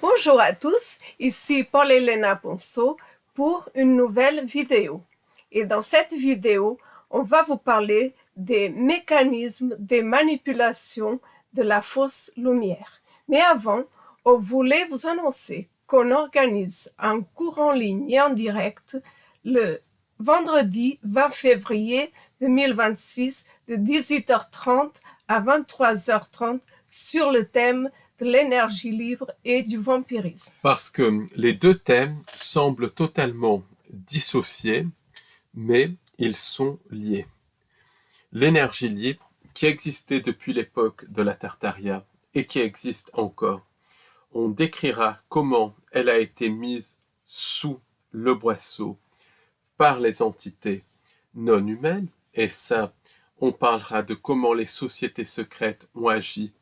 Bonjour à tous, ici Paul-Elena Ponceau pour une nouvelle vidéo. Et dans cette vidéo, on va vous parler des mécanismes de manipulation de la fausse lumière. Mais avant, on voulait vous annoncer qu'on organise un cours en ligne et en direct le vendredi 20 février 2026 de 18h30 à 23h30 sur le thème de l'énergie libre et du vampirisme. Parce que les deux thèmes semblent totalement dissociés, mais ils sont liés. L'énergie libre, qui existait depuis l'époque de la Tartaria et qui existe encore, on décrira comment elle a été mise sous le boisseau par les entités non humaines, et ça, on parlera de comment les sociétés secrètes ont agi,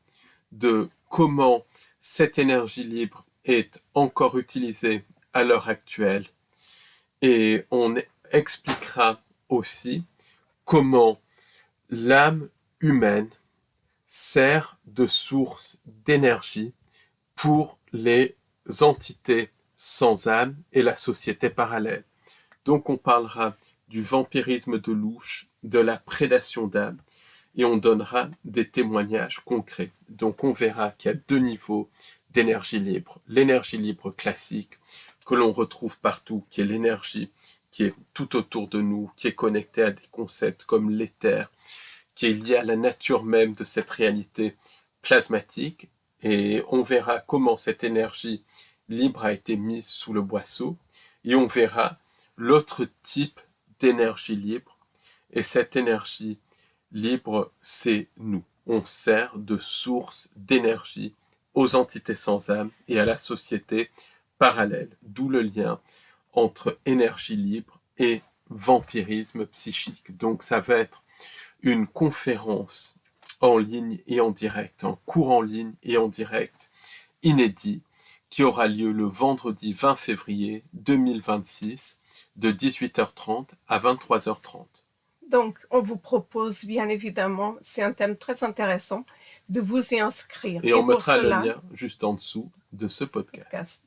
de comment cette énergie libre est encore utilisée à l'heure actuelle, et on expliquera aussi comment l'âme humaine sert de source d'énergie pour les entités sans âme et la société parallèle. Donc on parlera du vampirisme de louche, de la prédation d'âme, et on donnera des témoignages concrets. Donc on verra qu'il y a deux niveaux d'énergie libre. L'énergie libre classique, que l'on retrouve partout, qui est l'énergie qui est tout autour de nous, qui est connectée à des concepts comme l'éther, qui est liée à la nature même de cette réalité plasmatique. Et on verra comment cette énergie libre a été mise sous le boisseau. Et on verra l'autre type d'énergie libre. Et cette énergie libre, c'est nous. On sert de source d'énergie aux entités sans âme et à la société parallèle. D'où le lien entre énergie libre et vampirisme psychique. Donc ça va être une conférence en ligne et en direct, un cours en ligne et en direct inédit qui aura lieu le vendredi 20 février 2026 de 18h30 à 23h30. Donc, on vous propose, bien évidemment, c'est un thème très intéressant, de vous y inscrire. Et on mettra le lien juste en dessous de ce podcast.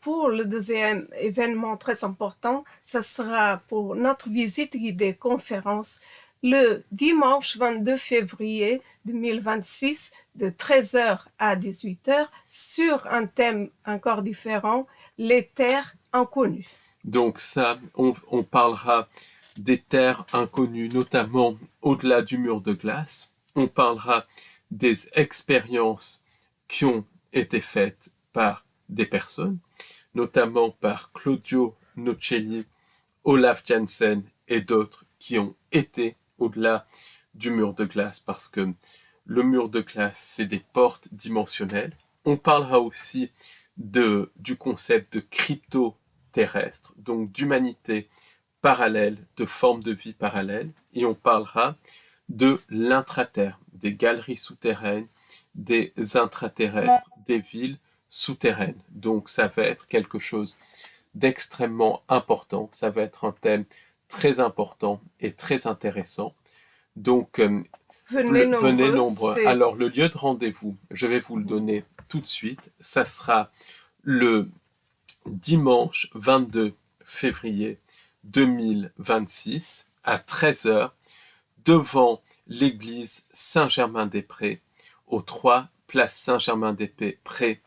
Pour le deuxième événement très important, ce sera pour notre visite guidée conférence le dimanche 22 février 2026 de 13h à 18h sur un thème encore différent, les terres inconnues. Donc ça, on parlera des terres inconnues, notamment au-delà du mur de glace. On parlera des expériences qui ont été faites par des personnes, notamment par Claudio Nocelli, Olaf Jansen et d'autres qui ont été au-delà du mur de glace, parce que le mur de glace, c'est des portes dimensionnelles. On parlera aussi du concept de crypto-terrestre, donc d'humanité parallèle, de formes de vie parallèles, et on parlera de l'intraterre, des galeries souterraines, des intraterrestres, des villes souterraines. Donc ça va être quelque chose d'extrêmement important, ça va être un thème très important et très intéressant. Donc venez nombreux. Alors le lieu de rendez-vous, je vais vous le donner tout de suite, ça sera le dimanche 22 février 2026 à 13h devant l'église Saint-Germain-des-Prés au 3 place Saint-Germain-des-Prés,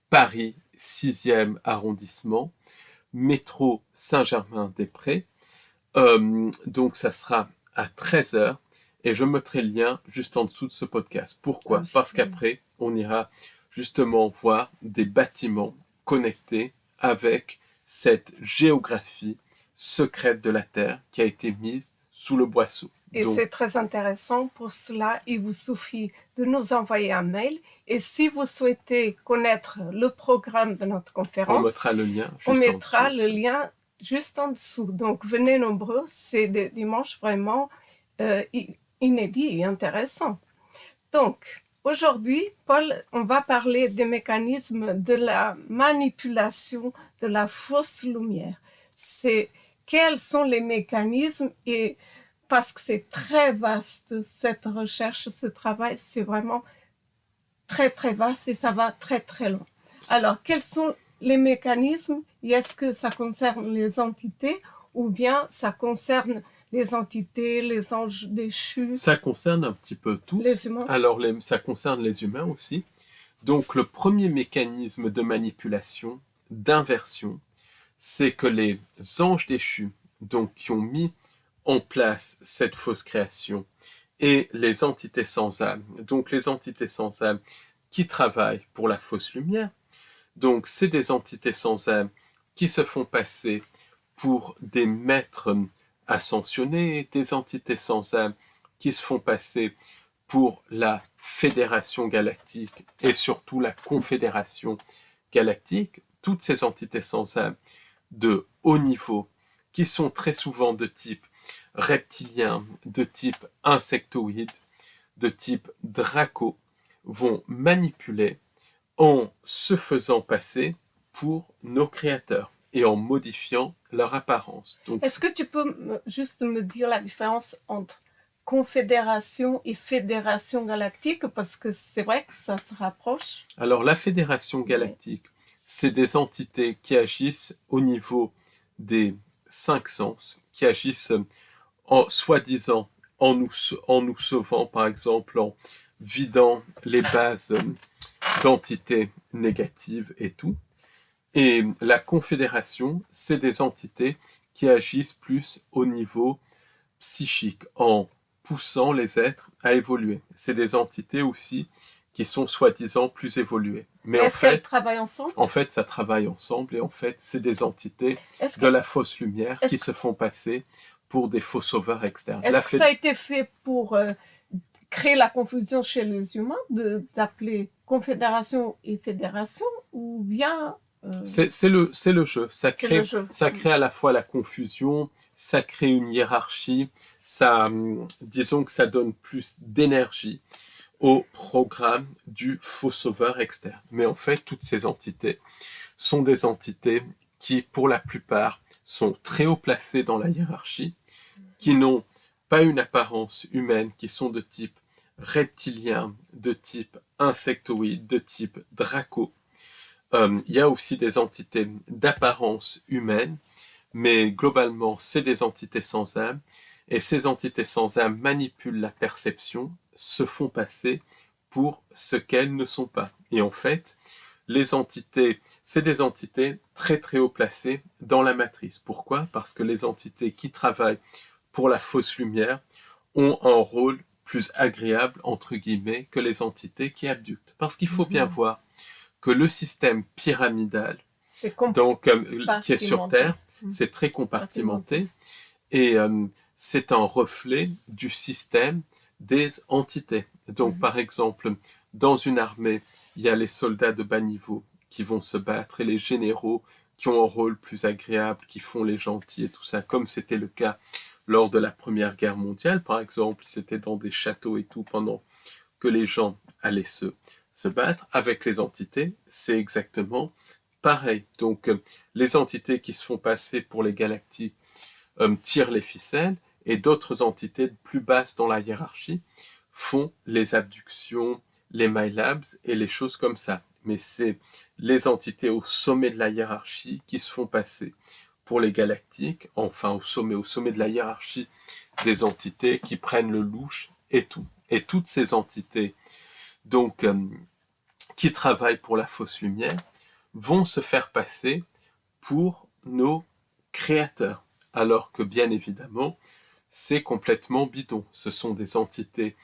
Paris 6e arrondissement, métro Saint-Germain-des-Prés. Donc ça sera à 13h et je mettrai le lien juste en dessous de ce podcast. Pourquoi ? Parce qu'après, on ira justement voir des bâtiments connectés avec cette géographie secrète de la Terre qui a été mise sous le boisseau. Et c'est très intéressant. Pour cela, il vous suffit de nous envoyer un mail. Et si vous souhaitez connaître le programme de notre conférence, on mettra le lien juste en dessous. Donc, venez nombreux. C'est des dimanches vraiment inédits et intéressants. Donc, aujourd'hui, Paul, on va parler des mécanismes de la manipulation de la fausse lumière. Quels sont les mécanismes et parce que c'est très vaste, cette recherche, ce travail, c'est vraiment très, très vaste et ça va très, très loin. Alors, quels sont les mécanismes et est-ce que ça concerne les entités ou bien ça concerne les entités, les anges déchus, Ça concerne un petit peu tous. les humains? Alors, ça concerne les humains aussi. Donc, le premier mécanisme de manipulation, d'inversion, c'est que les anges déchus, donc qui ont mis en place cette fausse création, et les entités sans âme, donc les entités sans âme qui travaillent pour la fausse lumière, donc c'est des entités sans âme qui se font passer pour des maîtres ascensionnés, des entités sans âme qui se font passer pour la Fédération galactique et surtout la Confédération galactique, toutes ces entités sans âme de haut niveau qui sont très souvent de type reptilien, de type insectoïde, de type draco, vont manipuler en se faisant passer pour nos créateurs et en modifiant leur apparence. Donc, Est-ce que tu peux juste me dire la différence entre confédération et fédération galactique parce que c'est vrai que ça se rapproche. alors la Fédération galactique, c'est des entités qui agissent au niveau des 5 sens, qui agissent soi-disant en nous sauvant, par exemple en vidant les bases d'entités négatives et tout. Et la Confédération, c'est des entités qui agissent plus au niveau psychique, en poussant les êtres à évoluer. C'est des entités aussi qui sont soi-disant plus évoluées. Mais est-ce qu'elles travaillent ensemble? En fait, ça travaille ensemble et en fait, c'est des entités de la fausse lumière qui se font passer pour des faux sauveurs externes. Est-ce que ça a été fait pour créer la confusion chez les humains, d'appeler confédération et fédération, ou bien... C'est le jeu. Ça crée à la fois la confusion, ça crée une hiérarchie, disons que ça donne plus d'énergie au programme du faux sauveur externe. Mais en fait, toutes ces entités sont des entités qui, pour la plupart, sont très haut placées dans la hiérarchie, qui n'ont pas une apparence humaine, qui sont de type reptilien, de type insectoïde, de type draco. Il y a aussi des entités d'apparence humaine, mais globalement, c'est des entités sans âme, et ces entités sans âme manipulent la perception, se font passer pour ce qu'elles ne sont pas. Et en fait, les entités, c'est des entités très très haut placées dans la matrice. Pourquoi? Parce que les entités qui travaillent pour la fausse lumière ont un rôle plus agréable, entre guillemets, que les entités qui abductent. Parce qu'il faut bien voir que le système pyramidal, donc, qui est sur Terre, c'est très compartimenté, et c'est un reflet du système des entités. Donc, par exemple, dans une armée, il y a les soldats de bas niveau qui vont se battre et les généraux qui ont un rôle plus agréable, qui font les gentils et tout ça, comme c'était le cas lors de la Première Guerre mondiale, par exemple. C'était dans des châteaux et tout pendant que les gens allaient se battre. Avec les entités, c'est exactement pareil. Donc, les entités qui se font passer pour les galactiques tirent les ficelles et d'autres entités plus basses dans la hiérarchie font les abductions, les MyLabs et les choses comme ça. Mais c'est les entités au sommet de la hiérarchie qui se font passer pour les galactiques, enfin au sommet de la hiérarchie des entités qui prennent le louche et tout. Et toutes ces entités, donc, qui travaillent pour la fausse lumière, vont se faire passer pour nos créateurs. Alors que bien évidemment, c'est complètement bidon. Ce sont des entités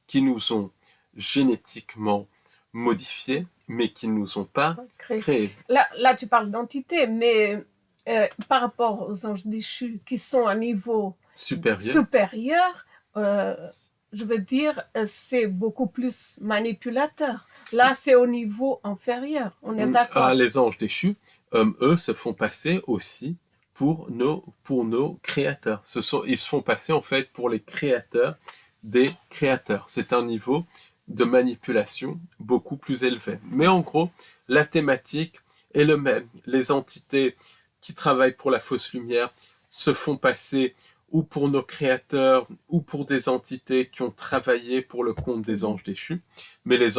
qui nous ont génétiquement modifiés, mais qui ne nous ont pas créés. Là, tu parles d'entités, mais par rapport aux anges déchus qui sont à niveau supérieur, je veux dire, c'est beaucoup plus manipulateur. Là, c'est au niveau inférieur, on est d'accord. Les anges déchus, eux, se font passer aussi pour nos créateurs. Ils se font passer en fait pour les créateurs des créateurs. C'est un niveau de manipulation beaucoup plus élevé. Mais en gros, la thématique est le même. Les entités qui travaillent pour la fausse lumière se font passer ou pour nos créateurs, ou pour des entités qui ont travaillé pour le compte des anges déchus. Mais les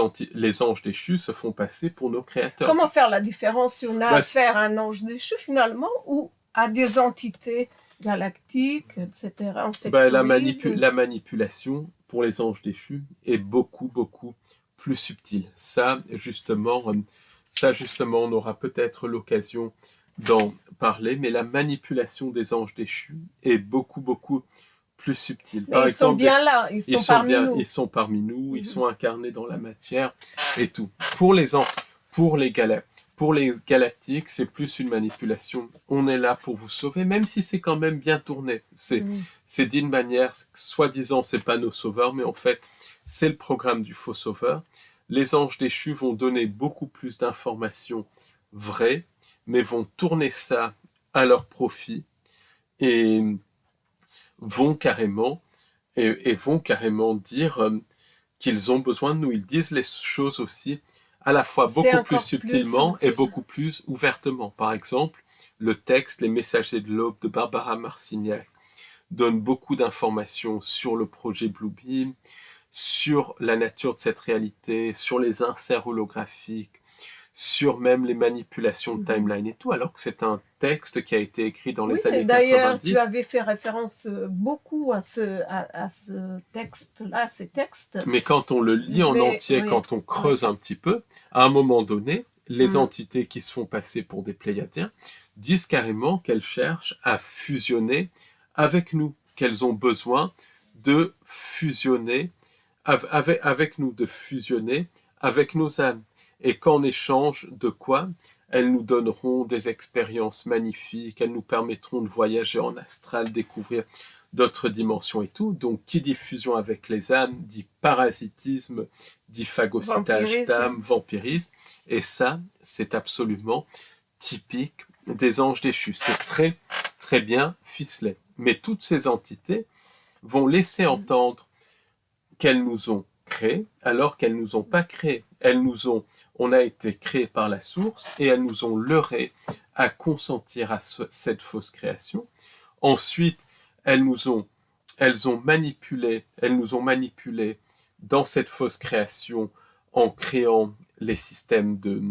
anges déchus se font passer pour nos créateurs. Comment faire la différence si on a Bah, affaire à un ange déchu finalement ou à des entités galactiques, etc. la insectoïdes? manipulation pour les anges déchus est beaucoup, beaucoup plus subtile. Ça, justement, on aura peut-être l'occasion d'en parler, mais la manipulation des anges déchus est beaucoup, beaucoup plus subtile. Mais ils sont bien là, ils sont parmi nous. Ils sont parmi nous, ils sont incarnés dans la matière et tout. Pour les galactiques, c'est plus une manipulation. On est là pour vous sauver, même si c'est quand même bien tourné. C'est d'une manière, soi-disant, c'est pas nos sauveurs, mais en fait, c'est le programme du faux sauveur. Les anges déchus vont donner beaucoup plus d'informations vraies, mais vont tourner ça à leur profit et vont carrément dire qu'ils ont besoin de nous. Ils disent les choses aussi à la fois beaucoup plus subtilement et beaucoup plus ouvertement. Par exemple, le texte Les Messagers de l'Aube de Barbara Marcignac donne beaucoup d'informations sur le projet Bluebeam, sur la nature de cette réalité, sur les inserts holographiques, sur même les manipulations de timeline et tout, alors que c'est un texte qui a été écrit dans les années 90. D'ailleurs, tu avais fait référence beaucoup à ce texte-là, ces textes. Mais quand on le lit en entier, quand on creuse un petit peu, à un moment donné, les entités qui se font passer pour des Pléiadiens disent carrément qu'elles cherchent à fusionner avec nous, qu'elles ont besoin de fusionner avec nous, de fusionner avec nos âmes. Et qu'en échange de quoi, elles nous donneront des expériences magnifiques, elles nous permettront de voyager en astral, découvrir d'autres dimensions et tout. Donc, qui dit fusion avec les âmes, dit parasitisme, dit phagocytage d'âme, vampirisme. Et ça, c'est absolument typique des anges déchus. C'est très, très bien ficelé. Mais toutes ces entités vont laisser entendre qu'elles nous ont créés alors qu'elles nous ont pas créés. On a été créés par la source et elles nous ont leurrés à consentir à cette fausse création. Ensuite, elles nous ont manipulés dans cette fausse création en créant les systèmes de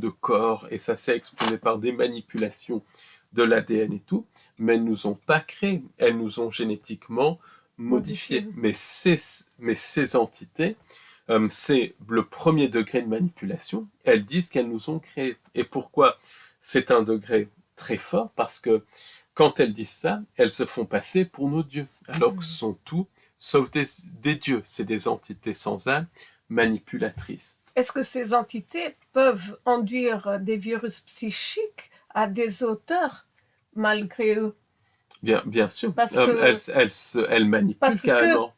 corps, et ça s'est exprimé par des manipulations de l'ADN et tout, mais elles nous ont pas créés, elles nous ont génétiquement modifiés. Mais ces entités, c'est le premier degré de manipulation, elles disent qu'elles nous ont créés. Et pourquoi c'est un degré très fort? Parce que quand elles disent ça, elles se font passer pour nos dieux, alors que ce sont tout sauf des dieux. C'est des entités sans âme, manipulatrices. Est-ce que ces entités peuvent induire des virus psychiques à des auteurs malgré eux? Bien sûr, elles manipulent carrément.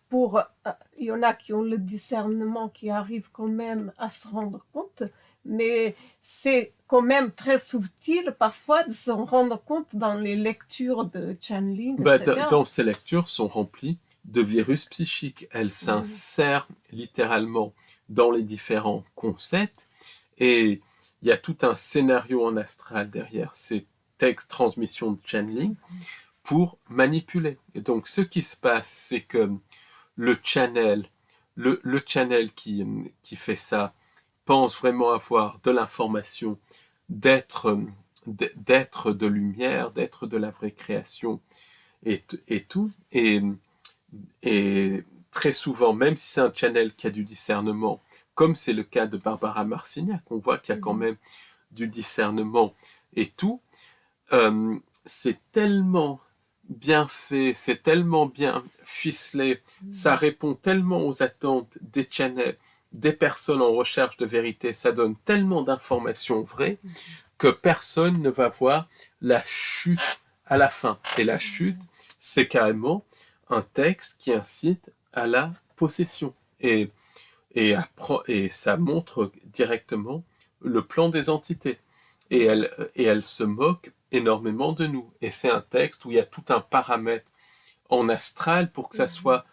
Il y en a qui ont le discernement, qui arrivent quand même à se rendre compte, mais c'est quand même très subtil parfois de se rendre compte dans les lectures de channeling, etc. Dans ces lectures sont remplies de virus psychiques. Elles s'insèrent littéralement dans les différents concepts, et il y a tout un scénario en astral derrière ces textes transmission de channeling pour manipuler. Et donc ce qui se passe, c'est que le channel qui fait ça pense vraiment avoir de l'information, d'être de lumière, d'être de la vraie création et tout. Et très souvent, même si c'est un channel qui a du discernement, comme c'est le cas de Barbara Marcignac, on voit qu'il y a quand même du discernement et tout, c'est tellement bien fait, c'est tellement bien ficelé, ça répond tellement aux attentes des channels, des personnes en recherche de vérité, ça donne tellement d'informations vraies que personne ne va voir la chute à la fin. Et la chute, c'est carrément un texte qui incite à la possession. Et ça montre directement le plan des entités. Et elle se moque énormément de nous. Et c'est un texte où il y a tout un paramètre en astral pour que ça soit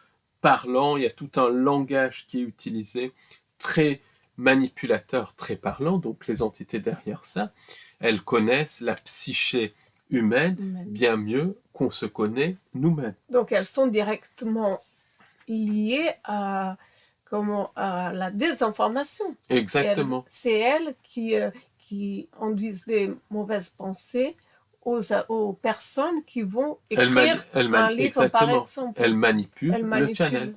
parlant, il y a tout un langage qui est utilisé, très manipulateur, très parlant. Donc les entités derrière ça, elles connaissent la psyché humaine Humaine. bien mieux qu'on se connaît nous-mêmes. Donc elles sont directement liées à la désinformation. Exactement. C'est elles qui induisent des mauvaises pensées aux personnes qui vont écrire un livre, par exactement. exemple. Elles manipulent Elles le manipulent. channel.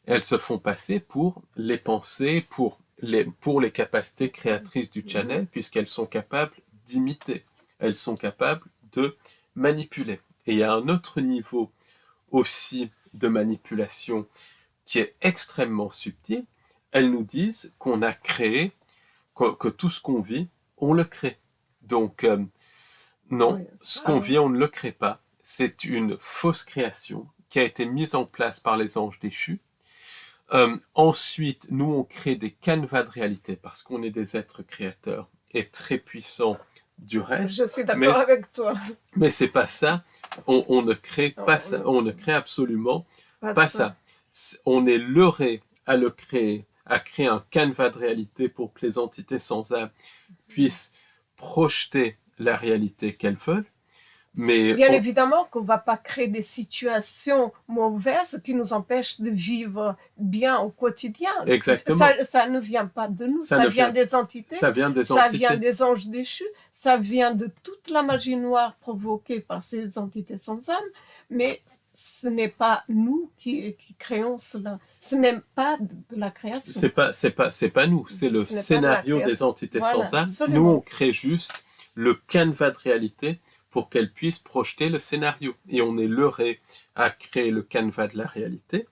Elles se font passer pour les pensées, pour les capacités créatrices du channel, puisqu'elles sont capables d'imiter. Elles sont capables de manipuler. Et il y a un autre niveau aussi de manipulation qui est extrêmement subtil. Elles nous disent qu'on a créé, que tout ce qu'on vit, on le crée. Donc, non, Oui, ce qu'on vit, on ne le crée pas. C'est une fausse création qui a été mise en place par les anges déchus. Ensuite, nous, on crée des canevas de réalité parce qu'on est des êtres créateurs et très puissants du reste. Je suis d'accord avec toi. Mais c'est pas ça. On ne crée pas ça. On ne crée absolument pas ça. On est leurré à le créer, à créer un canevas de réalité pour que les entités sans âme puissent projeter la réalité qu'elles veulent. Mais bien évidemment qu'on ne va pas créer des situations mauvaises qui nous empêchent de vivre bien au quotidien. Exactement. Ça ne vient pas de nous, ça vient des entités, ça vient des anges déchus, ça vient de toute la magie noire provoquée par ces entités sans âme, mais ce n'est pas nous qui créons cela. Ce n'est pas de la création. C'est pas nous, c'est le scénario des entités sans âme. Absolument. Nous, on crée juste le canevas de réalité pour qu'elles puissent projeter le scénario. Et on est leurré à créer le canevas de la réalité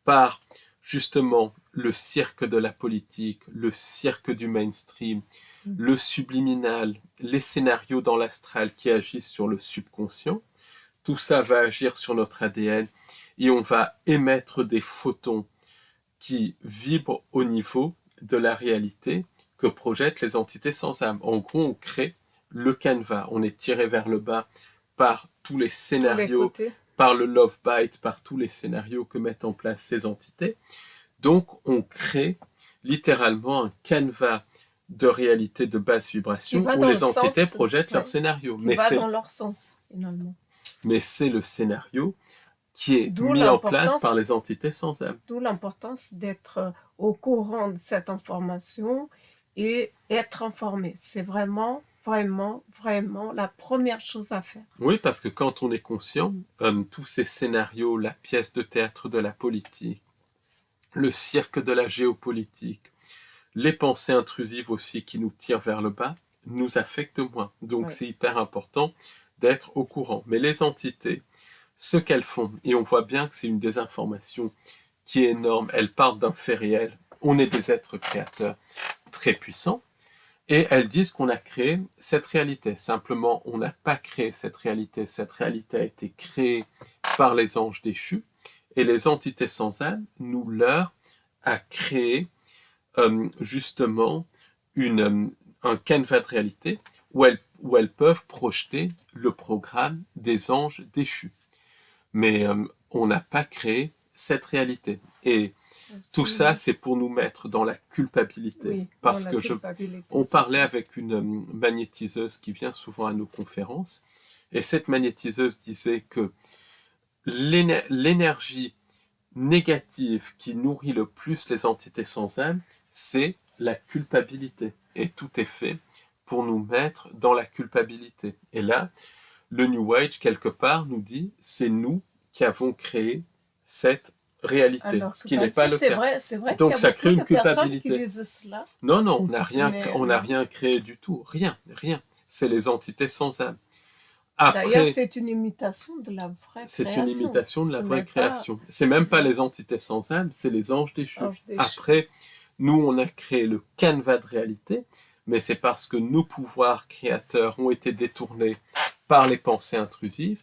par justement le cirque de la politique, le cirque du mainstream, le subliminal, les scénarios dans l'astral qui agissent sur le subconscient. Tout ça va agir sur notre ADN et on va émettre des photons qui vibrent au niveau de la réalité que projettent les entités sans âme. En gros, on crée le canevas, on est tiré vers le bas par tous les scénarios, par le love bite, par tous les scénarios que mettent en place ces entités. Donc, on crée littéralement un canevas de réalité de basse vibration où les entités projettent leur scénario. Mais va dans leur sens, finalement. Mais c'est le scénario qui est mis en place par les entités sans âme. D'où l'importance d'être au courant de cette information et être informé. C'est vraiment la première chose à faire. Oui, parce que quand on est conscient, tous ces scénarios, la pièce de théâtre de la politique, le cirque de la géopolitique, les pensées intrusives aussi qui nous tirent vers le bas, nous affectent moins. Donc c'est hyper important d'être au courant. Mais les entités, ce qu'elles font, et on voit bien que c'est une désinformation qui est énorme, elles partent d'un fait réel. On est des êtres créateurs très puissants, et elles disent qu'on a créé cette réalité. Simplement, on n'a pas créé cette réalité. Cette réalité a été créée par les anges déchus, et les entités sans âme nous leurrent à créer justement un canevas de réalité où elles peuvent projeter le programme des anges déchus. Mais on n'a pas créé cette réalité. Et tout ça, c'est pour nous mettre dans la culpabilité. Oui, parce que on parlait avec une magnétiseuse qui vient souvent à nos conférences, et cette magnétiseuse disait que l'énergie négative qui nourrit le plus les entités sans âme, c'est la culpabilité. Et tout est fait pour nous mettre dans la culpabilité. Et là, le New Age, quelque part, nous dit, c'est nous qui avons créé cette réalité, alors, ce qui n'est pas le cas. C'est vrai donc qu'il y a ça crée une culpabilité. Qui disent cela. Non, on n'a rien créé du tout. Rien. C'est les entités sans âme. D'ailleurs, c'est une imitation de la vraie création. C'est une imitation de la vraie création. C'est même pas les entités sans âme, c'est les anges déchus. Après, nous, on a créé le canevas de réalité, mais c'est parce que nos pouvoirs créateurs ont été détournés par les pensées intrusives,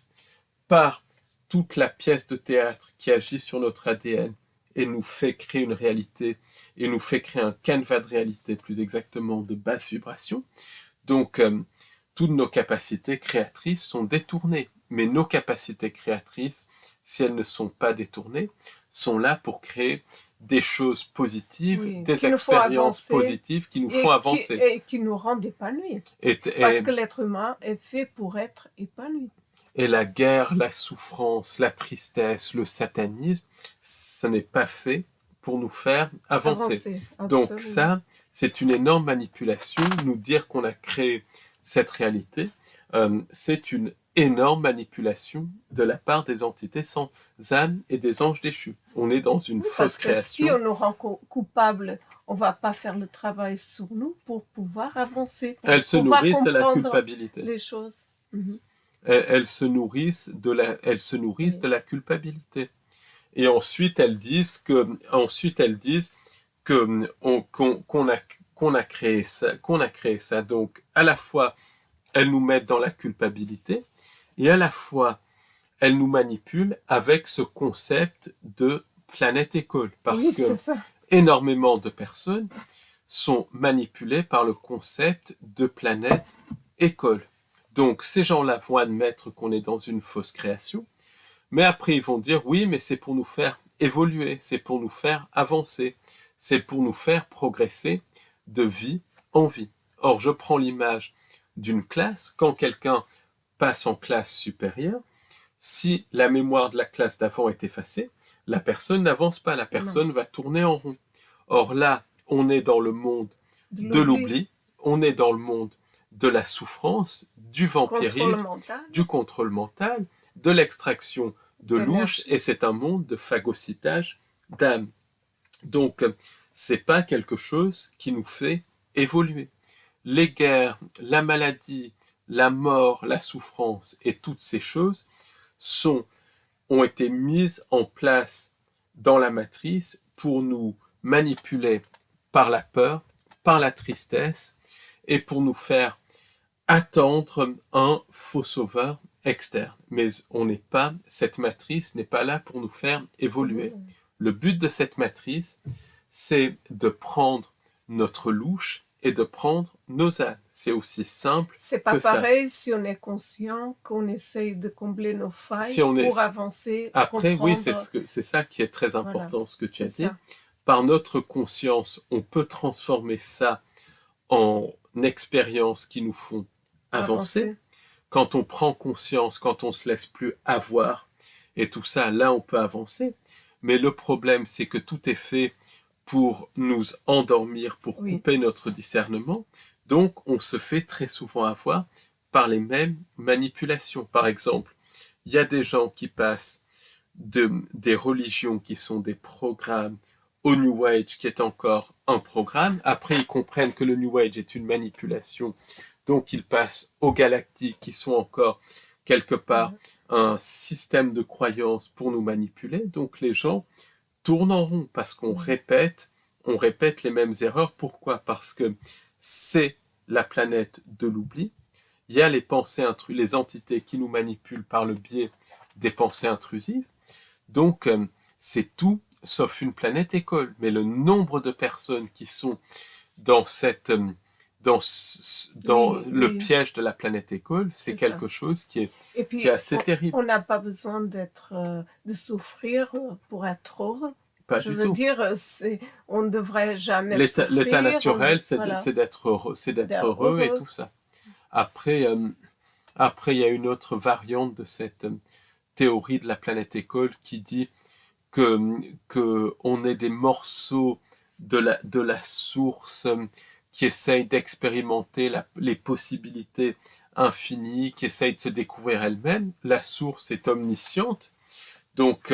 par toute la pièce de théâtre qui agit sur notre ADN et nous fait créer une réalité, et nous fait créer un canevas de réalité, plus exactement de basse vibration. Donc, toutes nos capacités créatrices sont détournées. Mais nos capacités créatrices, si elles ne sont pas détournées, sont là pour créer des choses positives, Oui, des qu'il nous faut expériences avancer posives qui nous font et avancer. qui nous rendent épanouis. Et, Parce et, que l'être humain est fait pour être épanoui. et la guerre, la souffrance, la tristesse, le satanisme, ce n'est pas fait pour nous faire avancer. Avancer, Donc absolument. ça, c'est une énorme manipulation. Nous dire qu'on a créé cette réalité, c'est une énorme manipulation de la part des entités sans âme et des anges déchus. On est dans une Oui, fausse parce que si création. on nous rend coupables, on ne va pas faire le travail sur nous pour pouvoir avancer, pour Elles se pouvoir nourrissent de la comprendre culpabilité. les choses. Mhm. Elles se nourrissent de Oui. la culpabilité. Et ensuite elles disent que qu'on a créé ça. Donc à la fois elles nous mettent dans la culpabilité et à la fois elles nous manipulent avec ce concept de planète école, parce Oui, que c'est ça. énormément de personnes sont manipulées par le concept de planète école. Donc ces gens-là vont admettre qu'on est dans une fausse création, mais après ils vont dire oui, mais c'est pour nous faire évoluer, c'est pour nous faire avancer, c'est pour nous faire progresser de vie en vie. Or, je prends l'image d'une classe. Quand quelqu'un passe en classe supérieure, si la mémoire de la classe d'avant est effacée, la personne n'avance pas, la personne va tourner en rond. Or là, on est dans le monde de l'oubli, on est dans le monde de la souffrance, du vampirisme, du contrôle mental, de l'extraction de louche, et c'est un monde de phagocytage d'âme. Donc, c'est pas quelque chose qui nous fait évoluer. Les guerres, la maladie, la mort, la souffrance et toutes ces choses ont été mises en place dans la matrice pour nous manipuler par la peur, par la tristesse et pour nous faire attendre un faux sauveur externe. Mais cette matrice n'est pas là pour nous faire évoluer. Le but de cette matrice, c'est de prendre notre louche et de prendre nos ânes. C'est aussi simple que ça. C'est pas pareil si on est conscient qu'on essaye de combler nos failles pour avancer. Après, oui, c'est ça qui est très important, ce que tu as dit. Par notre conscience, on peut transformer ça en expériences qui nous font avancer. Quand on prend conscience, quand on se laisse plus avoir et tout ça, là on peut avancer. Mais le problème, c'est que tout est fait pour nous endormir, pour couper notre discernement. Donc on se fait très souvent avoir par les mêmes manipulations. Par exemple, il y a des gens qui passent des religions qui sont des programmes au New Age, qui est encore un programme. Après, ils comprennent que le New Age est une manipulation, donc ils passent aux galactiques, qui sont encore quelque part un système de croyances pour nous manipuler. Donc les gens tournent en rond parce qu'on répète les mêmes erreurs. Pourquoi? Parce que c'est la planète de l'oubli. Il y a les pensées les entités qui nous manipulent par le biais des pensées intrusives. Donc, c'est tout sauf une planète école. Mais le nombre de personnes qui sont dans le piège de la planète école, c'est quelque chose qui est assez terrible. On n'a pas besoin de souffrir pour être heureux. Pas Je du veux tout. dire, on ne devrait jamais souffrir. L'état naturel, c'est d'être heureux et tout ça. Après, il y a une autre variante de cette théorie de la planète école qui dit que on est des morceaux de la source qui essayent d'expérimenter les possibilités infinies, qui essayent de se découvrir elle-même. La source est omnisciente, donc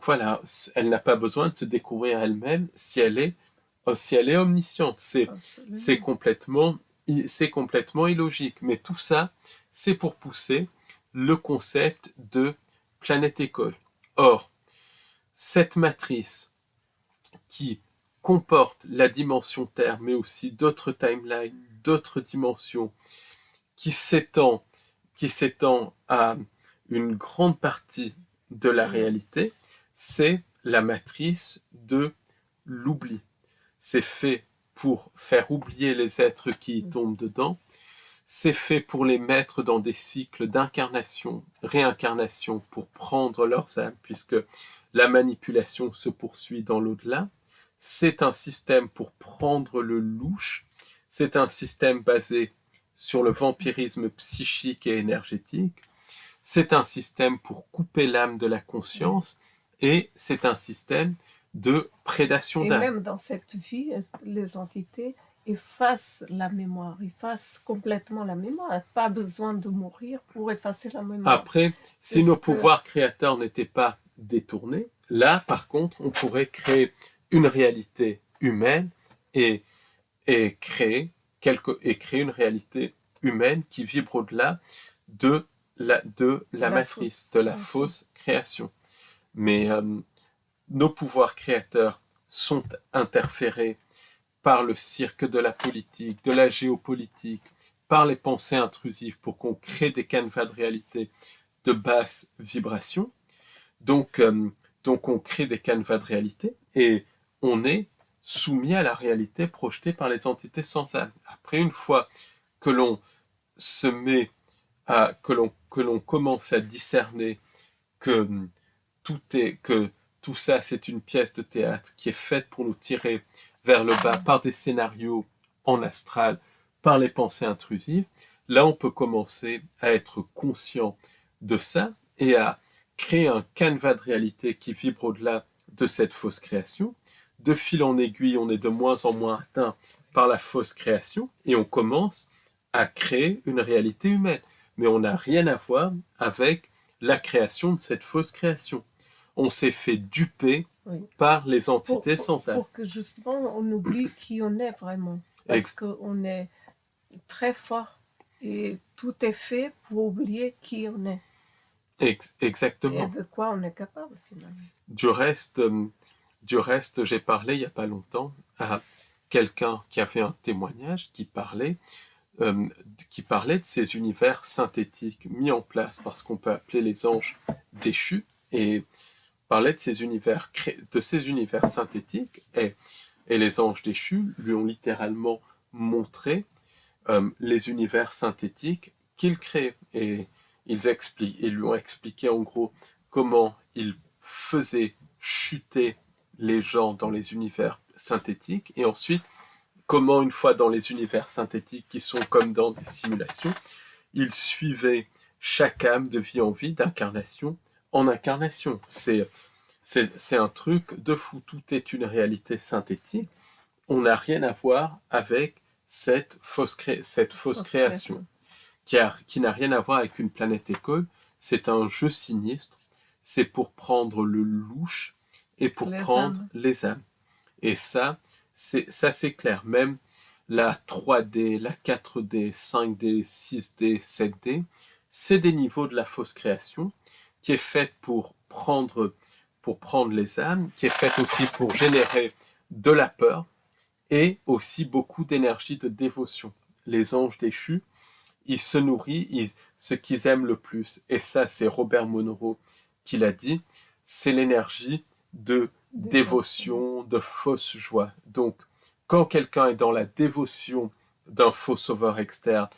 voilà, elle n'a pas besoin de se découvrir elle-même si elle est omnisciente. C'est complètement illogique. Mais tout ça, c'est pour pousser le concept de planète école. Or, cette matrice qui comporte la dimension Terre, mais aussi d'autres timelines, d'autres dimensions, qui s'étend à une grande partie de la réalité, c'est la matrice de l'oubli. C'est fait pour faire oublier les êtres qui y tombent dedans. C'est fait pour les mettre dans des cycles d'incarnation, réincarnation, pour prendre leurs âmes, puisque la manipulation se poursuit dans l'au-delà. C'est un système pour prendre le louche. C'est un système basé sur le vampirisme psychique et énergétique. C'est un système pour couper l'âme de la conscience et c'est un système de prédation Et d'âme. même dans cette vie, les entités effacent la mémoire, effacent complètement la mémoire. Pas besoin de mourir pour effacer la mémoire. Après, C'est si nos ce que- pouvoirs créateurs n'étaient pas détournés, là, par contre, on pourrait créer une réalité humaine et créer une réalité humaine qui vibre au-delà de la matrice, de la fausse création. Mais nos pouvoirs créateurs sont interférés par le cirque de la politique, de la géopolitique, par les pensées intrusives pour qu'on crée des canevas de réalité de basse vibration. Donc on crée des canevas de réalité et on est soumis à la réalité projetée par les entités sans âme. Après, une fois que l'on se met à, que l'on commence à discerner que tout ça c'est une pièce de théâtre qui est faite pour nous tirer vers le bas par des scénarios en astral, par les pensées intrusives, là on peut commencer à être conscient de ça et à créer un canevas de réalité qui vibre au-delà de cette fausse création. De fil en aiguille, on est de moins en moins atteint par la fausse création et on commence à créer une réalité humaine. Mais on n'a rien à voir avec la création de cette fausse création. On s'est fait duper par les entités sans âme. Pour que justement on oublie qui on est vraiment. Parce qu'on est très fort et tout est fait pour oublier qui on est. Exactement. Et de quoi on est capable finalement. Du reste, j'ai parlé il n'y a pas longtemps à quelqu'un qui a fait un témoignage qui parlait de ces univers synthétiques mis en place par ce qu'on peut appeler les anges déchus et parlait de ces univers synthétiques et les anges déchus lui ont littéralement montré les univers synthétiques qu'ils créent et ils lui ont expliqué en gros comment ils faisaient chuter les gens dans les univers synthétiques et ensuite comment une fois dans les univers synthétiques qui sont comme dans des simulations, ils suivaient chaque âme de vie en vie, d'incarnation en incarnation. C'est un truc de fou, tout est une réalité synthétique. On n'a rien à voir avec cette fausse création qui n'a rien à voir avec une planète école. C'est un jeu sinistre, c'est pour prendre le louche et pour prendre les âmes. Et ça c'est clair. Même la 3D, la 4D, 5D, 6D, 7D, c'est des niveaux de la fausse création qui est faite pour prendre les âmes, qui est faite aussi pour générer de la peur et aussi beaucoup d'énergie de dévotion. Les anges déchus, ils se nourrissent, ce qu'ils aiment le plus, et ça c'est Robert Monroe qui l'a dit, c'est l'énergie de dévotion, de fausse joie. Donc, quand quelqu'un est dans la dévotion d'un faux sauveur externe,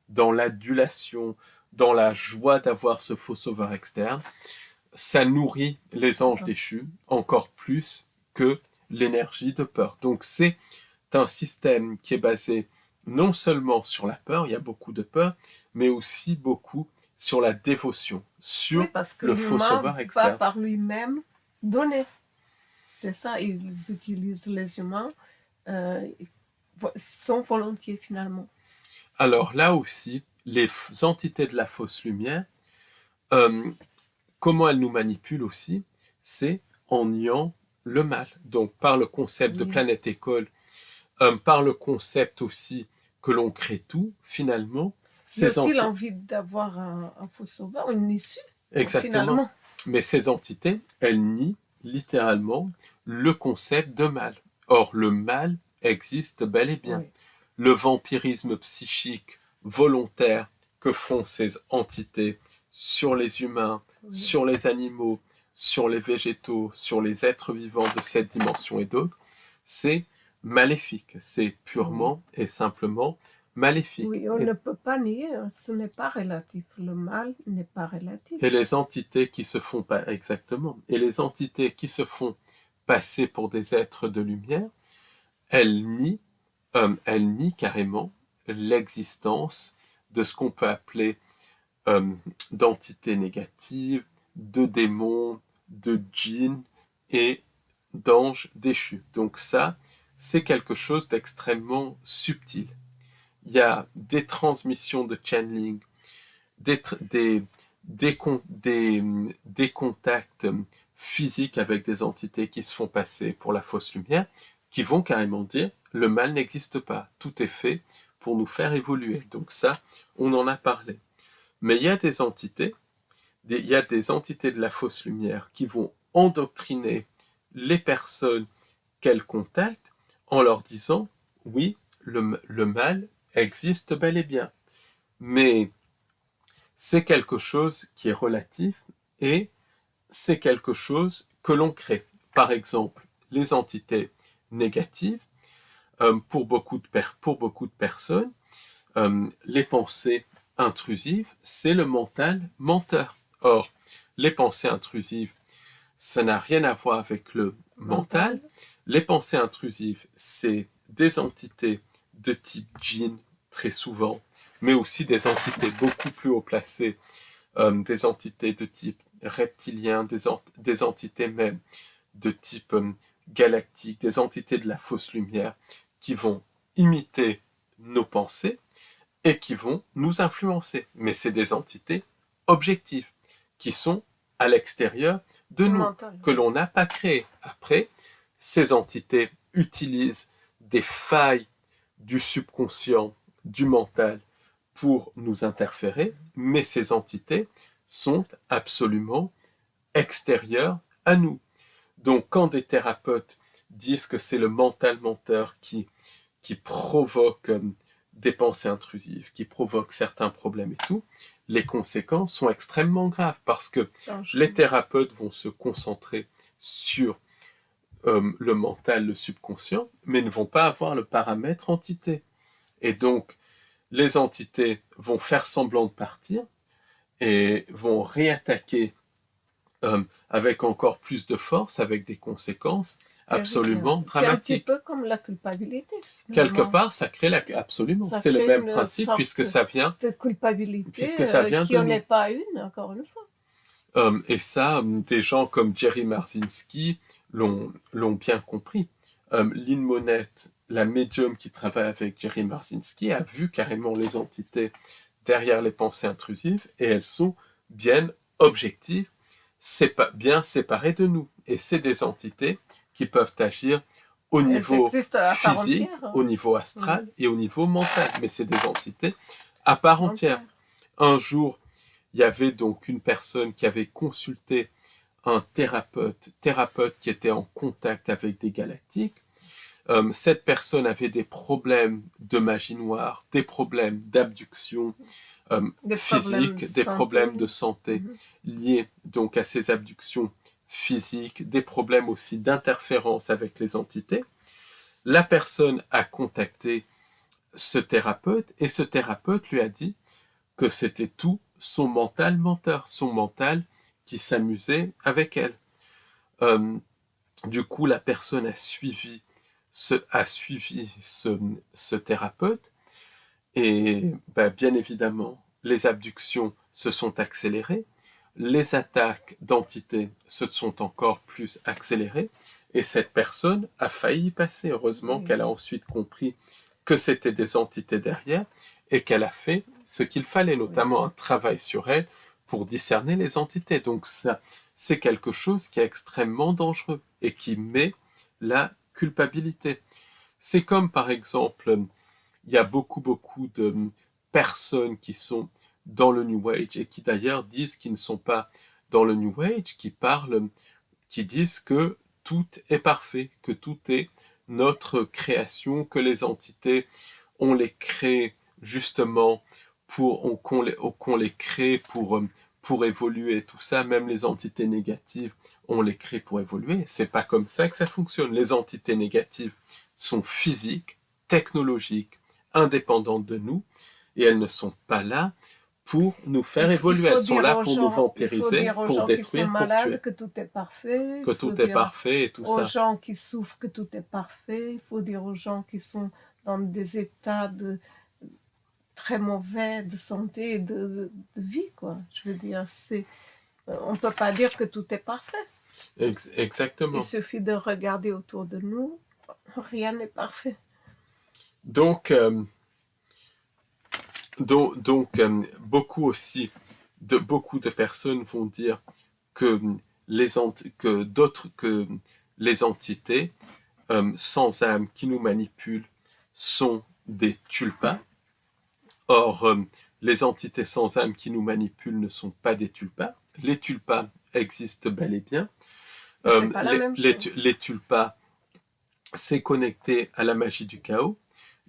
dans l'adulation, dans la joie d'avoir ce faux sauveur externe, ça nourrit les anges déchus encore plus que l'énergie de peur. Donc c'est un système qui est basé non seulement sur la peur, il y a beaucoup de peur, mais aussi beaucoup sur la dévotion, sur le faux sauveur externe. Va par lui-même donner. C'est ça, ils utilisent les humains sans volontiers finalement. Alors là aussi, les entités de la fausse lumière, comment elles nous manipulent aussi, c'est en niant le mal. Donc par le concept de planète école, par le concept aussi que l'on crée tout, finalement. Il y a aussi l'envie d'avoir un faux sauveur, une issue. Exactement. Finalement. Mais ces entités, elles nient littéralement le concept de mal. Or, le mal existe bel et bien. Le vampirisme psychique volontaire que font ces entités sur les humains, sur les animaux, sur les végétaux, sur les êtres vivants de cette dimension et d'autres, c'est maléfique. C'est purement et simplement maléfiques. Oui, on ne peut pas nier, ce n'est pas relatif. Le mal n'est pas relatif. Et les entités qui se font pas exactement, et les entités qui se font passer pour des êtres de lumière, elles nient carrément l'existence de ce qu'on peut appeler d'entités négatives, de démons, de djinns et d'anges déchus. Donc ça, c'est quelque chose d'extrêmement subtil. Il y a des transmissions de channeling, des contacts physiques avec des entités qui se font passer pour la fausse lumière, qui vont carrément dire le mal n'existe pas, tout est fait pour nous faire évoluer. Donc ça, on en a parlé. Mais il y a des entités, il y a des entités de la fausse lumière qui vont endoctriner les personnes qu'elles contactent en leur disant oui, le mal existe bel et bien, mais c'est quelque chose qui est relatif et c'est quelque chose que l'on crée. Par exemple, les entités négatives, pour beaucoup de personnes, les pensées intrusives, c'est le mental menteur. Or, les pensées intrusives, ça n'a rien à voir avec le mental. Les pensées intrusives, c'est des entités de type djinn, très souvent, mais aussi des entités beaucoup plus haut placées, des entités de type reptilien, des entités même de type galactique, des entités de la fausse lumière qui vont imiter nos pensées et qui vont nous influencer. Mais c'est des entités objectives qui sont à l'extérieur de nous, que l'on n'a pas créées. Après, ces entités utilisent des failles du subconscient, du mental, pour nous interférer, mais ces entités sont absolument extérieures à nous. Donc quand des thérapeutes disent que c'est le mental menteur qui provoque des pensées intrusives, qui provoque certains problèmes et tout, les conséquences sont extrêmement graves parce que les thérapeutes vont se concentrer sur le mental, le subconscient, mais ne vont pas avoir le paramètre entité. Et donc, les entités vont faire semblant de partir et vont réattaquer avec encore plus de force, avec des conséquences absolument dramatiques. C'est un petit peu comme la culpabilité. Quelque part, ça crée absolument. C'est le même principe puisque ça vient de culpabilité puisque ça vient qui n'en est pas une, encore une fois. Et ça, des gens comme Jerry Marzinski l'ont bien compris. Lynn Monette, la médium qui travaille avec Jerry Marzinski, a vu carrément les entités derrière les pensées intrusives et elles sont bien objectives, bien séparées de nous. Et c'est des entités qui peuvent agir au niveau physique, au niveau astral et au niveau mental. Mais c'est des entités à part entière. Un jour, il y avait donc une personne qui avait consulté un thérapeute qui était en contact avec des galactiques. Cette personne avait des problèmes de magie noire, des problèmes d'abduction physique, des problèmes de santé liés donc à ces abductions physiques, des problèmes aussi d'interférence avec les entités. La personne a contacté ce thérapeute et ce thérapeute lui a dit que c'était tout son mental menteur, son mental qui s'amusait avec elle. Du coup, la personne a suivi ce thérapeute et bien évidemment, les abductions se sont accélérées, les attaques d'entités se sont encore plus accélérées et cette personne a failli y passer. Heureusement qu'elle a ensuite compris que c'était des entités derrière et qu'elle a fait ce qu'il fallait, notamment un travail sur elle pour discerner les entités. Donc ça, c'est quelque chose qui est extrêmement dangereux et qui met la culpabilité. C'est comme par exemple, il y a beaucoup de personnes qui sont dans le New Age et qui d'ailleurs disent qu'ils ne sont pas dans le New Age, qui disent que tout est parfait, que tout est notre création, que les entités, on les crée justement qu'on les crée pour évoluer, tout ça, même les entités négatives, on les crée pour évoluer. C'est pas comme ça que ça fonctionne. Les entités négatives sont physiques, technologiques, indépendantes de nous, et elles ne sont pas là pour nous faire Il évoluer. faut Elles sont dire là aux pour gens, nous il faut vampiriser, dire aux pour gens qui sont détruire, pour tuer. malades que tout est parfait. Que Il faut tout est dire parfait et tout aux ça. gens qui souffrent que tout est parfait. Il faut dire aux gens qui sont dans des états très mauvais de santé et de vie, quoi. Je veux dire, on ne peut pas dire que tout est parfait. Exactement. Il suffit de regarder autour de nous. Rien n'est parfait. Donc, beaucoup de personnes vont dire que les entités sans âme qui nous manipulent sont des tulpas. Or, les entités sans âme qui nous manipulent ne sont pas des tulpas. Les tulpas existent bel et bien. C'est pas la même chose. Les tulpas, c'est connecté à la magie du chaos.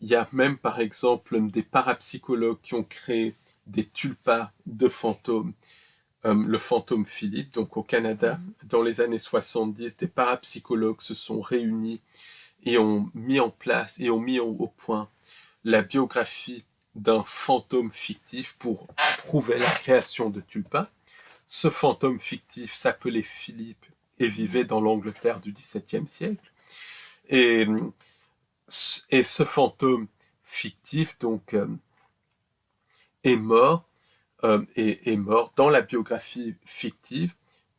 Il y a même, par exemple, des parapsychologues qui ont créé des tulpas de fantômes. Le fantôme Philippe, donc au Canada, dans les années 70, des parapsychologues se sont réunis et ont mis en place et ont mis au point la biographie d'un fantôme fictif pour prouver la création de tulpas. Ce fantôme fictif s'appelait Philippe et vivait dans l'Angleterre du XVIIe siècle. Et ce fantôme fictif, donc, est mort dans la biographie fictive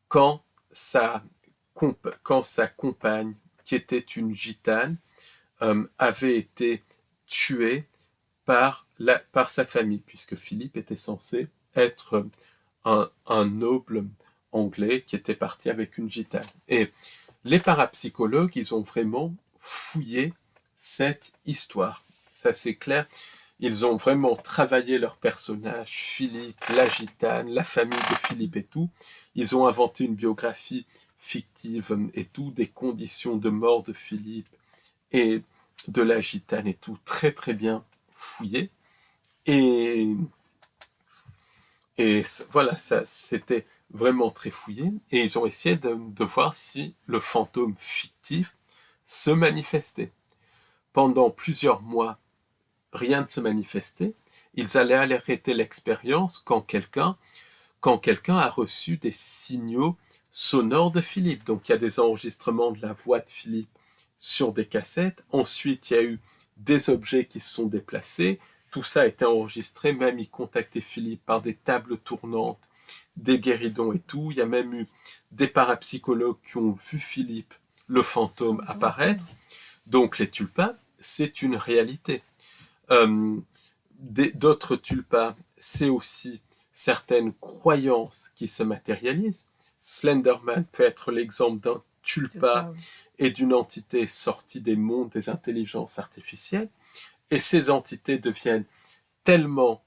quand sa compagne, qui était une gitane, avait été tuée par sa famille, puisque Philippe était censé être un noble anglais qui était parti avec une gitane. Et les parapsychologues, ils ont vraiment fouillé cette histoire. Ça, c'est clair. Ils ont vraiment travaillé leurs personnages, Philippe, la gitane, la famille de Philippe et tout. Ils ont inventé une biographie fictive et tout, des conditions de mort de Philippe et de la gitane et tout, très très bien fouillé. Et voilà, ça c'était vraiment très fouillé. Et ils ont essayé de voir si le fantôme fictif se manifestait. Pendant plusieurs mois, rien ne se manifestait. Ils allaient arrêter l'expérience quand quelqu'un a reçu des signaux sonores de Philippe. Donc il y a des enregistrements de la voix de Philippe sur des cassettes. Ensuite, il y a eu des objets qui se sont déplacés. Tout ça a été enregistré. Même ils contactaient Philippe par des tables tournantes, des guéridons et tout. Il y a même eu des parapsychologues qui ont vu Philippe, le fantôme, apparaître. Donc les tulpas, c'est une réalité. D'autres tulpas, c'est aussi certaines croyances qui se matérialisent. Slenderman peut être l'exemple d'un tulpa et d'une entité sortie des mondes des intelligences artificielles. Et ces entités deviennent tellement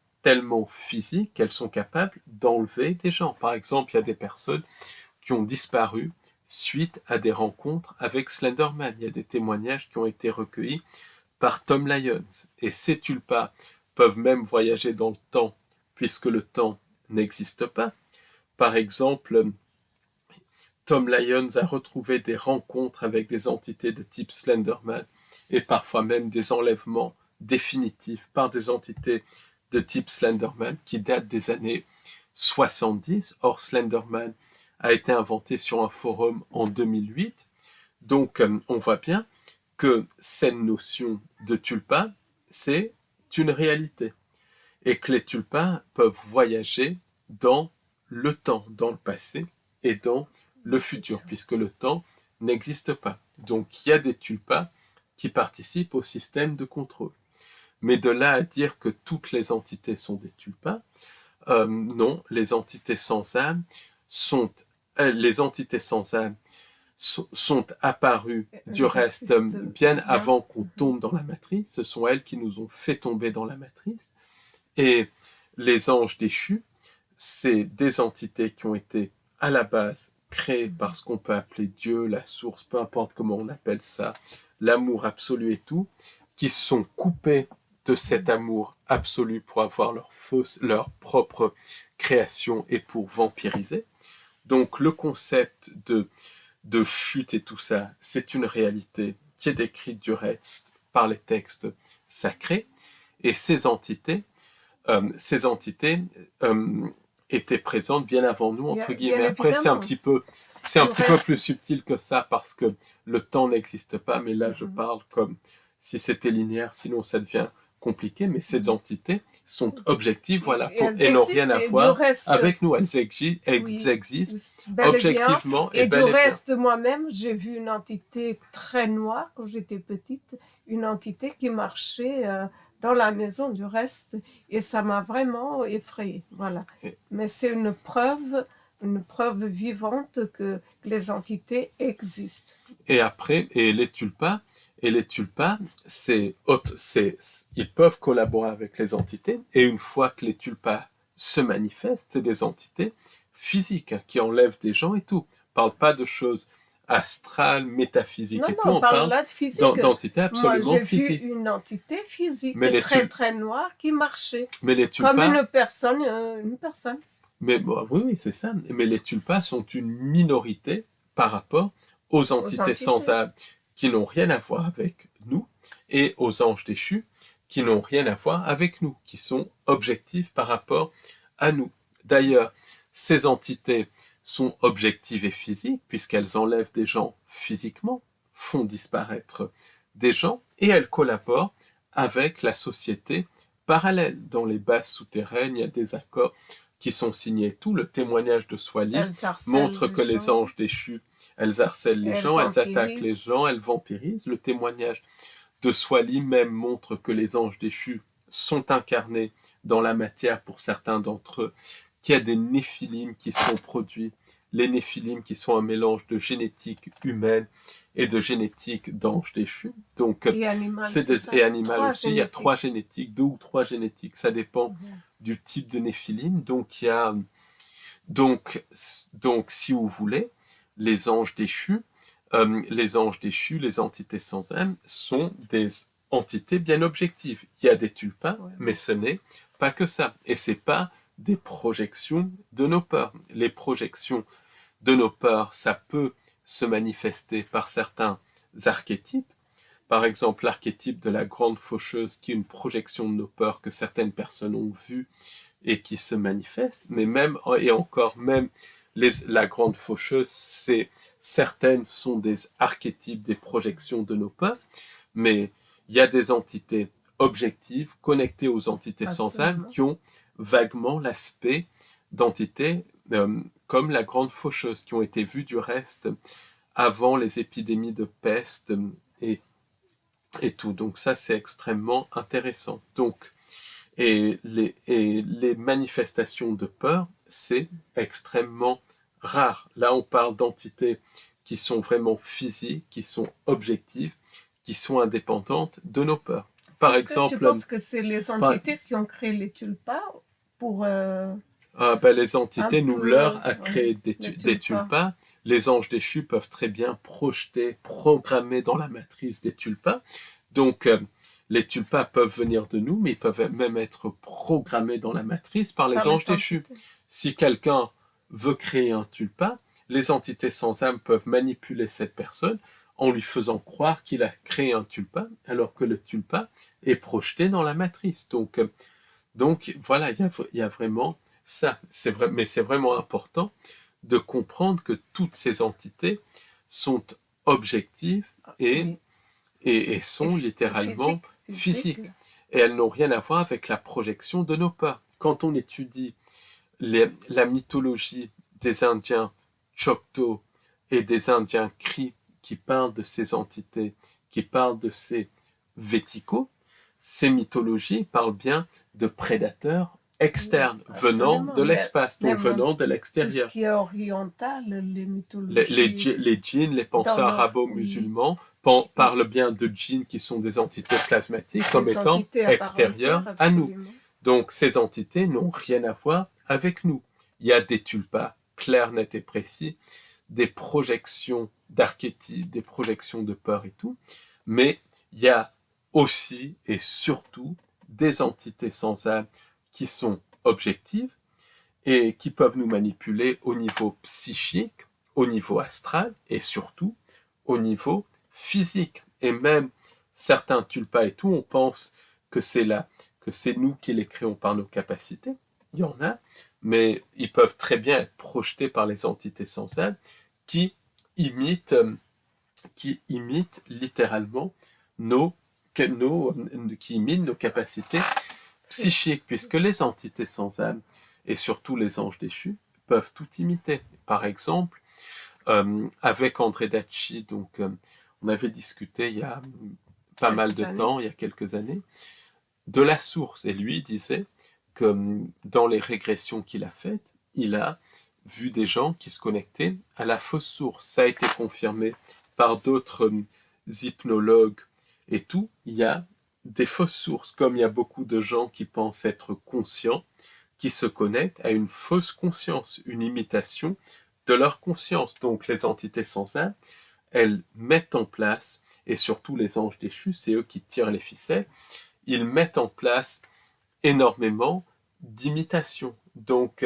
physiques qu'elles sont capables d'enlever des gens. Par exemple, il y a des personnes qui ont disparu suite à des rencontres avec Slenderman. Il y a des témoignages qui ont été recueillis par Tom Lyons. Et ces tulpas peuvent même voyager dans le temps, puisque le temps n'existe pas. Par exemple, Tom Lyons a retrouvé des rencontres avec des entités de type Slenderman, et parfois même des enlèvements définitifs par des entités de type Slenderman qui datent des années 70. Or, Slenderman a été inventé sur un forum en 2008. Donc, on voit bien que cette notion de tulpa, c'est une réalité. Et que les tulpas peuvent voyager dans le temps, dans le passé et dans le futur, puisque le temps n'existe pas. Donc il y a des tulpas qui participent au système de contrôle. Mais de là à dire que toutes les entités sont des tulpas, non, les entités sans âme sont apparues du reste bien avant qu'on tombe dans la matrice. Ce sont elles qui nous ont fait tomber dans la matrice. Et les anges déchus, c'est des entités qui ont été à la base créées par ce qu'on peut appeler Dieu, la source, peu importe comment on appelle ça, l'amour absolu et tout, qui sont coupées de cet amour absolu pour avoir leur propre création et pour vampiriser. Donc le concept de chute et tout ça, c'est une réalité qui est décrite du reste par les textes sacrés. Et ces entités étaient présentes bien avant nous, entre guillemets. Après, c'est un petit peu plus subtil que ça, parce que le temps n'existe pas, mais là, je parle comme si c'était linéaire, sinon ça devient compliqué, mais ces entités sont objectives, voilà, et n'ont rien à voir avec nous. Elles existent objectivement et bel et bien. Et du reste, moi-même, j'ai vu une entité très noire quand j'étais petite, une entité qui marchait dans la maison du reste, et ça m'a vraiment effrayée, voilà. Mais c'est une preuve vivante que les entités existent. Et après, les tulpas, ils peuvent collaborer avec les entités, et une fois que les tulpas se manifestent, c'est des entités physiques qui enlèvent des gens et tout. On ne parle pas de choses astrales, métaphysiques et tout. On parle là de physique. D'entités absolument physiques. J'ai vu une entité physique très noire qui marchait. Mais les tulpas, comme une personne. Mais bon, oui, c'est ça. Mais les tulpas sont une minorité par rapport aux entités sans âme qui n'ont rien à voir avec nous, et aux anges déchus qui n'ont rien à voir avec nous, qui sont objectifs par rapport à nous. D'ailleurs, ces entités sont objectives et physiques, puisqu'elles enlèvent des gens physiquement, font disparaître des gens, et elles collaborent avec la société parallèle. Dans les bases souterraines, il y a des accords qui sont signés. Tout le témoignage de Swali montre que les anges déchus, elles harcèlent les gens, elles attaquent les gens, elles vampirisent. Le témoignage de Swali même montre que les anges déchus sont incarnés dans la matière pour certains d'entre eux, qu'il y a des néphilim qui sont produits. Les néphilim qui sont un mélange de génétique humaine et de génétique d'anges déchus. Donc, et animal, aussi, il y a 3 génétiques, 2 ou 3 génétiques, ça dépend du type de néphilim. Donc, il y a, donc, si vous voulez, les anges déchus, les entités sans âme, sont des entités bien objectives. Il y a des tulpas, mais ce n'est pas que ça. Et ce n'est pas des projections de nos peurs. Les projections de nos peurs, ça peut se manifester par certains archétypes. Par exemple, l'archétype de la grande faucheuse, qui est une projection de nos peurs que certaines personnes ont vues et qui se manifeste. Mais même, et encore, même la grande faucheuse, certaines sont des archétypes, des projections de nos peurs, mais il y a des entités objectives, connectées aux entités sans âme, qui ont vaguement l'aspect d'entités comme la grande faucheuse, qui ont été vues du reste avant les épidémies de peste et tout. Donc ça, c'est extrêmement intéressant. Donc, et les manifestations de peur, c'est extrêmement rare. Là, on parle d'entités qui sont vraiment physiques, qui sont objectives, qui sont indépendantes de nos peurs. Par exemple, tu penses que c'est les entités qui ont créé les tulpas pour... les entités nous leurrent à créer des tulpas. Les anges déchus peuvent très bien programmer dans la matrice des tulpas. Donc, les tulpas peuvent venir de nous, mais ils peuvent même être programmés dans la matrice par les anges déchus. Si quelqu'un veut créer un tulpa, les entités sans âme peuvent manipuler cette personne en lui faisant croire qu'il a créé un tulpa, alors que le tulpa est projeté dans la matrice. Donc voilà, il y a vraiment ça. Mais c'est vraiment important de comprendre que toutes ces entités sont objectives et sont littéralement physiques. Et elles n'ont rien à voir avec la projection de nos peurs. Quand on étudie la mythologie des Indiens Choctaw et des Indiens Cris qui parlent de ces entités, qui parlent de ces véticos, ces mythologies parlent bien de prédateurs externes, venant de l'espace, donc venant de l'extérieur. Tout ce qui est oriental, les mythologies... Les djinns, les penseurs arabo-musulmans, parlent bien de djinns qui sont des entités plasmatiques comme étant extérieures à nous. Donc ces entités n'ont rien à voir avec nous. Il y a des tulpas clairs, nets et précis, des projections d'archétypes, des projections de peur et tout, mais il y a aussi et surtout des entités sans âme qui sont objectives et qui peuvent nous manipuler au niveau psychique, au niveau astral et surtout au niveau physique. Et même certains tulpas et tout, on pense que c'est que c'est nous qui les créons par nos capacités, il y en a, mais ils peuvent très bien être projetés par les entités sans âme qui imitent littéralement qui imitent nos capacités psychiques, puisque les entités sans âme, et surtout les anges déchus, peuvent tout imiter. Par exemple, avec André Dacci, donc on avait discuté il y a pas mal de temps, il y a quelques années, de la source. Et lui disait que dans les régressions qu'il a faites, il a vu des gens qui se connectaient à la fausse source. Ça a été confirmé par d'autres hypnologues et tout. Il y a des fausses sources, comme il y a beaucoup de gens qui pensent être conscients, qui se connectent à une fausse conscience, une imitation de leur conscience. Donc les entités sans âme, elles mettent en place, et surtout les anges déchus, c'est eux qui tirent les ficelles, ils mettent en place énormément d'imitations. Donc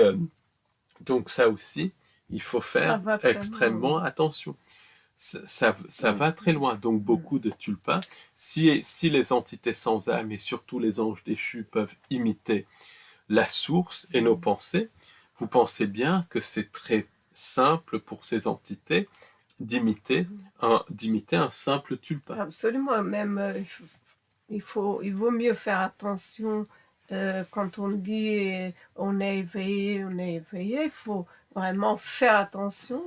ça aussi, il faut faire extrêmement attention. Ça va très loin. Donc beaucoup de tulpas, si les entités sans âme et surtout les anges déchus peuvent imiter la source et nos pensées, vous pensez bien que c'est très simple pour ces entités d'imiter un simple tulpa. Absolument, même il vaut mieux faire attention quand on dit on est éveillé, il faut vraiment faire attention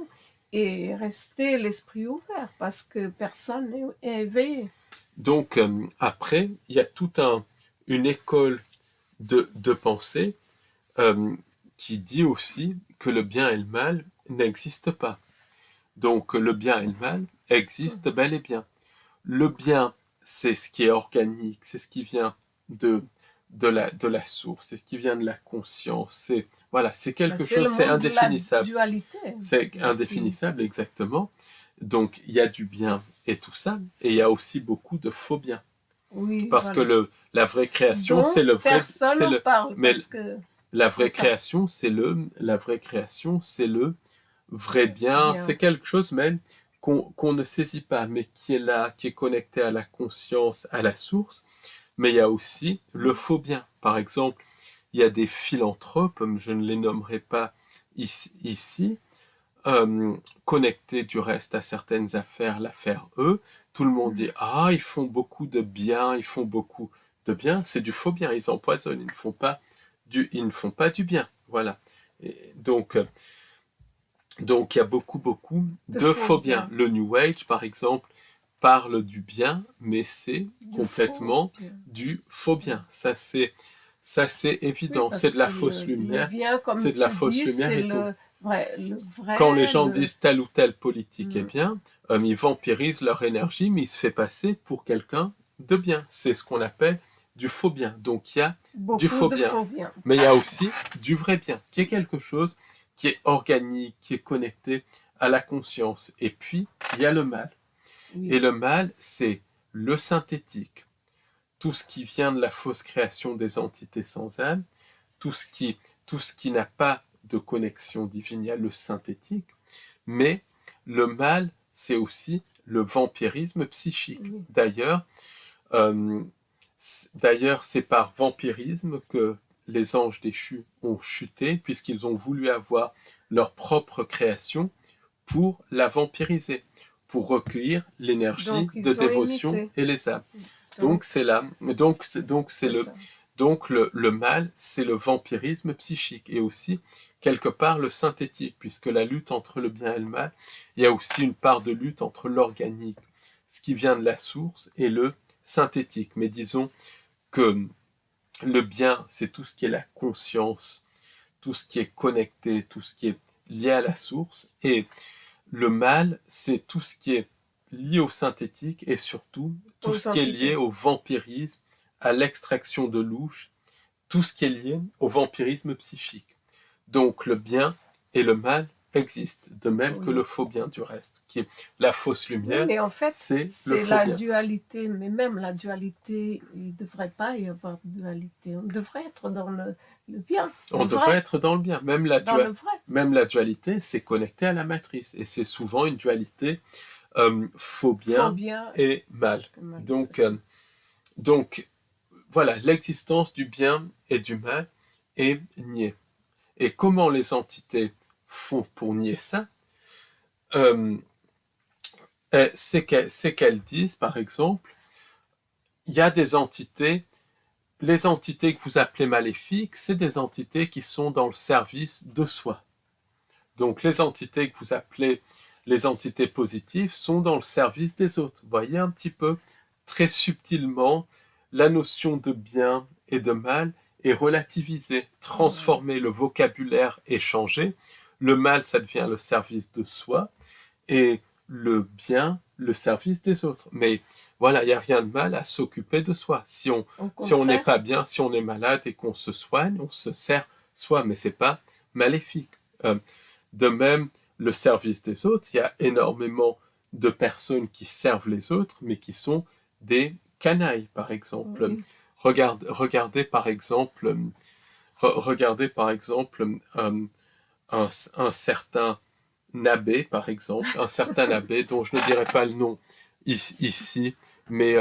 et rester l'esprit ouvert parce que personne n'est éveillé. Donc après, il y a toute une école de pensée qui dit aussi que le bien et le mal n'existent pas. Donc le bien et le mal existent bel et bien. Le bien, c'est ce qui est organique, c'est ce qui vient de la source, c'est ce qui vient de la conscience, c'est quelque chose, c'est indéfinissable. C'est indéfinissable, exactement. Donc il y a du bien et tout ça, et il y a aussi beaucoup de faux bien. Oui, parce que la vraie création, c'est le vrai. Personne n'en parle. Mais parce que la vraie création, c'est le vrai bien. C'est quelque chose même qu'on ne saisit pas, mais qui est là, qui est connecté à la conscience, à la source. Mais il y a aussi le faux bien. Par exemple, il y a des philanthropes, je ne les nommerai pas ici, connectés du reste à certaines affaires, l'affaire E. Tout le monde dit « Ah, ils font beaucoup de bien, ils font beaucoup de bien. » C'est du faux bien, ils empoisonnent, ils ne font pas du bien. Voilà. Et donc il y a beaucoup de faux biens. Le New Age, par exemple, parle du bien, mais c'est complètement du faux bien. Ça, c'est évident. C'est de la fausse lumière. C'est de la fausse lumière et tout. Quand les gens disent telle ou telle politique est bien, ils vampirisent leur énergie, mais ils se font passer pour quelqu'un de bien. C'est ce qu'on appelle du faux bien. Donc il y a du faux bien. Mais il y a aussi du vrai bien, qui est quelque chose qui est organique, qui est connecté à la conscience. Et puis, il y a le mal. Oui. Et le mal, c'est le synthétique. Tout ce qui vient de la fausse création des entités sans âme, tout ce qui n'a pas de connexion divine, il y a le synthétique. Mais le mal, c'est aussi le vampirisme psychique. Oui. D'ailleurs, c'est par vampirisme que les anges déchus ont chuté, puisqu'ils ont voulu avoir leur propre création pour la vampiriser, pour recueillir l'énergie de dévotion et les âmes. Donc c'est là. Donc le mal, c'est le vampirisme psychique et aussi quelque part le synthétique, puisque la lutte entre le bien et le mal, il y a aussi une part de lutte entre l'organique, ce qui vient de la source, et le synthétique. Mais disons que le bien, c'est tout ce qui est la conscience, tout ce qui est connecté, tout ce qui est lié à la source, et le mal, c'est tout ce qui est lié au synthétique et surtout tout ce qui est lié au vampirisme, à l'extraction de louche, tout ce qui est lié au vampirisme psychique. Donc le bien et le mal existent, de même que le faux bien du reste, qui est la fausse lumière. Oui, mais en fait, c'est la dualité, mais même la dualité, il ne devrait pas y avoir de dualité. On devrait être dans le bien. On devrait être dans le bien. Même la dualité, c'est connecté à la matrice. Et c'est souvent une dualité faux bien et mal. Donc voilà, l'existence du bien et du mal est niée. Et comment les entités font pour nier ça? C'est qu'elles disent, par exemple, il y a des entités, les entités que vous appelez maléfiques, c'est des entités qui sont dans le service de soi. Donc les entités que vous appelez les entités positives sont dans le service des autres. Vous voyez un petit peu, très subtilement, la notion de bien et de mal est relativisée, transformée, le vocabulaire est changé. Le mal, ça devient le service de soi, et le bien, le service des autres. Mais voilà, il n'y a rien de mal à s'occuper de soi. Si on n'est pas bien, si on est malade et qu'on se soigne, on se sert soi, mais c'est pas maléfique. De même, le service des autres, il y a énormément de personnes qui servent les autres, mais qui sont des canailles, par exemple. Oui. Regardez par exemple, un certain abbé, par exemple, un certain abbé dont je ne dirai pas le nom ici, mais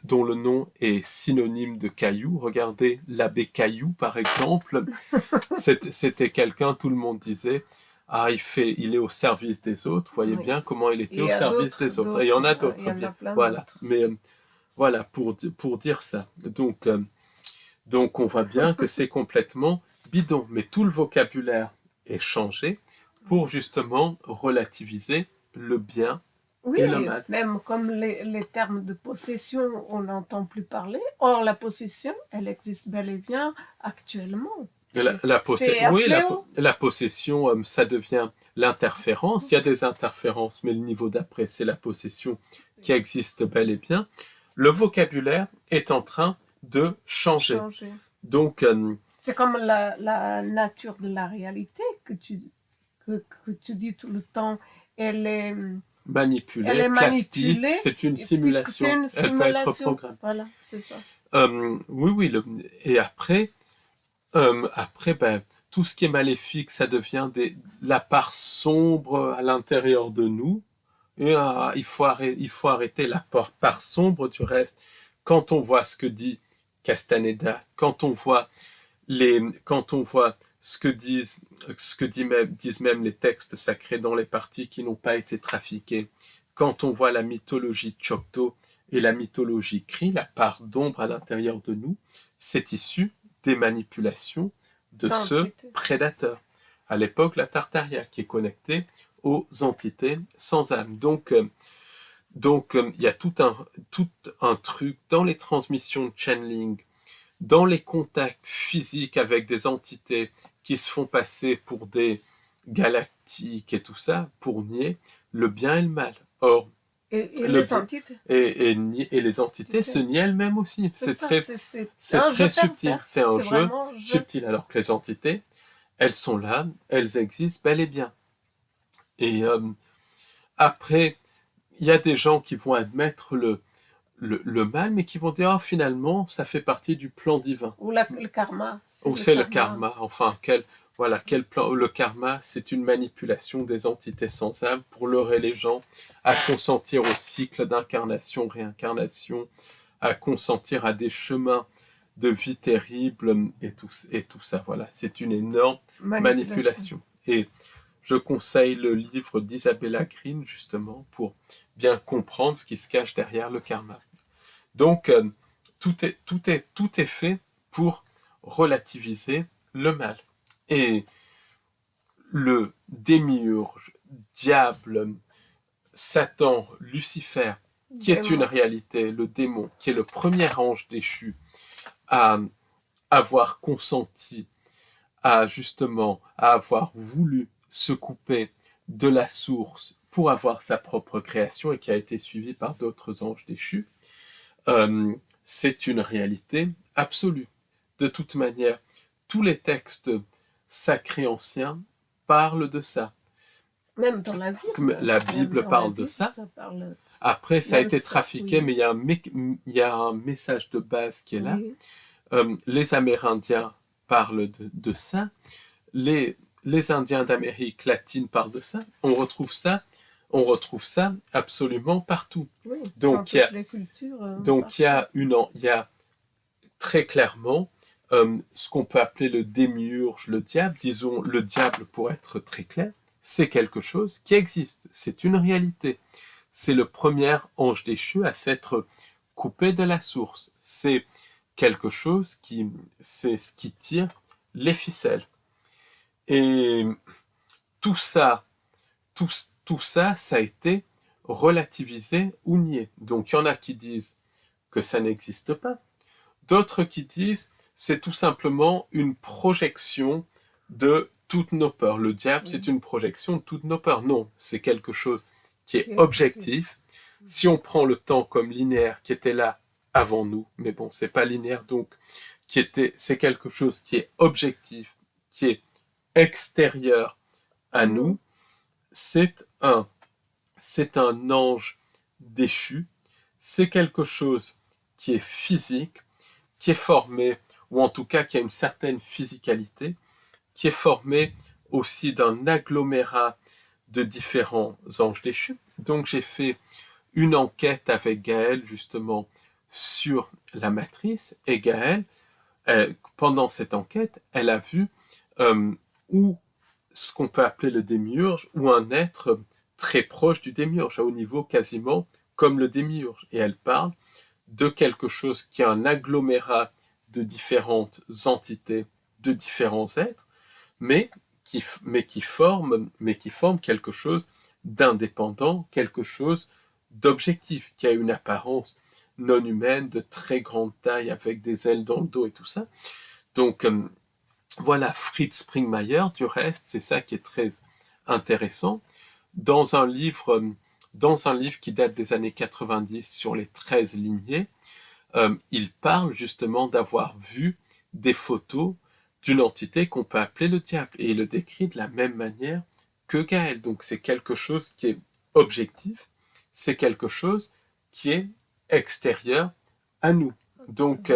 dont le nom est synonyme de Caillou. Regardez l'abbé Caillou, par exemple. C'était quelqu'un, tout le monde disait, ah, il est au service des autres. Vous voyez bien comment il était au service des autres. Et il y en a d'autres, bien. Voilà. Mais voilà, pour dire ça. Donc on voit bien que c'est complètement bidon. Mais tout le vocabulaire est changé pour justement relativiser le bien Oui, et le mal. même comme les termes de possession, on n'entend plus parler. Or, la possession, elle existe bel et bien actuellement. La possession, ça devient l'interférence. Il y a des interférences, mais le niveau d'après, c'est la possession qui existe bel et bien. Le vocabulaire est en train de changer. Donc, c'est comme la nature de la réalité que tu dis tout le temps. Elle est manipulée, plastique, c'est une simulation. Elle peut être programmée. Voilà, c'est ça. Oui. Et après, tout ce qui est maléfique, ça devient la part sombre à l'intérieur de nous. Et il faut arrêter la part sombre du reste. Quand on voit ce que dit Castaneda, quand on voit ce que disent même les textes sacrés dans les parties qui n'ont pas été trafiquées, quand on voit la mythologie Choctaw et la mythologie Cri, la part d'ombre à l'intérieur de nous, c'est issu des manipulations de ce prédateur. À l'époque, la Tartaria, qui est connectée aux entités sans âme. Donc, il y a tout un truc dans les transmissions de channeling, dans les contacts physiques avec des entités qui se font passer pour des galactiques et tout ça, pour nier le bien et le mal. Or, les entités et les entités se nient elles-mêmes aussi. C'est très subtil. C'est un jeu subtil. Alors que les entités, elles sont là, elles existent bel et bien. Et après, il y a des gens qui vont admettre le mal, mais qui vont dire, oh, finalement, ça fait partie du plan divin. Ou le karma. Ou c'est le karma. Enfin, quel plan. Le karma, c'est une manipulation des entités sans âme pour leurrer les gens à consentir au cycle d'incarnation, réincarnation, à consentir à des chemins de vie terribles et tout ça. Voilà, c'est une énorme manipulation. Et je conseille le livre d'Isabella Green, justement, pour bien comprendre ce qui se cache derrière le karma. Donc, tout est fait pour relativiser le mal. Et le démiurge, diable, Satan, Lucifer, qui est une réalité, le démon, qui est le premier ange déchu à avoir consenti, à avoir voulu se couper de la source pour avoir sa propre création et qui a été suivi par d'autres anges déchus, c'est une réalité absolue. De toute manière, tous les textes sacrés anciens parlent de ça. Même dans la Bible. La Bible parle de ça. Après, ça a été trafiqué, mais il y a un message de base qui est là. Oui. Les Amérindiens parlent de ça. Les Indiens d'Amérique latine parlent de ça. On retrouve ça absolument partout. Oui, donc, dans toutes les cultures. Donc, il y a très clairement, ce qu'on peut appeler le démiurge, le diable, disons le diable pour être très clair, c'est quelque chose qui existe, c'est une réalité. C'est le premier ange déchu à s'être coupé de la source. C'est quelque chose c'est ce qui tire les ficelles. Et tout ça, ça a été relativisé ou nié. Donc il y en a qui disent que ça n'existe pas. D'autres qui disent c'est tout simplement une projection de toutes nos peurs. Le diable, c'est une projection de toutes nos peurs. Non, c'est quelque chose qui est objectif. Si on prend le temps comme linéaire qui était là avant nous, mais bon, c'est pas linéaire, donc c'est quelque chose qui est objectif, qui est extérieur à nous. C'est un ange déchu. C'est quelque chose qui est physique, qui est formé, ou en tout cas qui a une certaine physicalité, qui est formé aussi d'un agglomérat de différents anges déchus. Donc j'ai fait une enquête avec Gaëlle justement sur la matrice, et Gaëlle, pendant cette enquête, elle a vu où ce qu'on peut appeler le démiurge, ou un être très proche du démiurge, au niveau quasiment comme le démiurge. Et elle parle de quelque chose qui est un agglomérat de différentes entités, de différents êtres, mais qui forment quelque chose d'indépendant, quelque chose d'objectif, qui a une apparence non humaine, de très grande taille, avec des ailes dans le dos et tout ça. Donc, voilà, Fritz Springmeier, du reste, c'est ça qui est très intéressant. Dans un livre qui date des années 90 sur les 13 lignées, il parle justement d'avoir vu des photos d'une entité qu'on peut appeler le diable. Et il le décrit de la même manière que Gaëlle. Donc c'est quelque chose qui est objectif, c'est quelque chose qui est extérieur à nous. Donc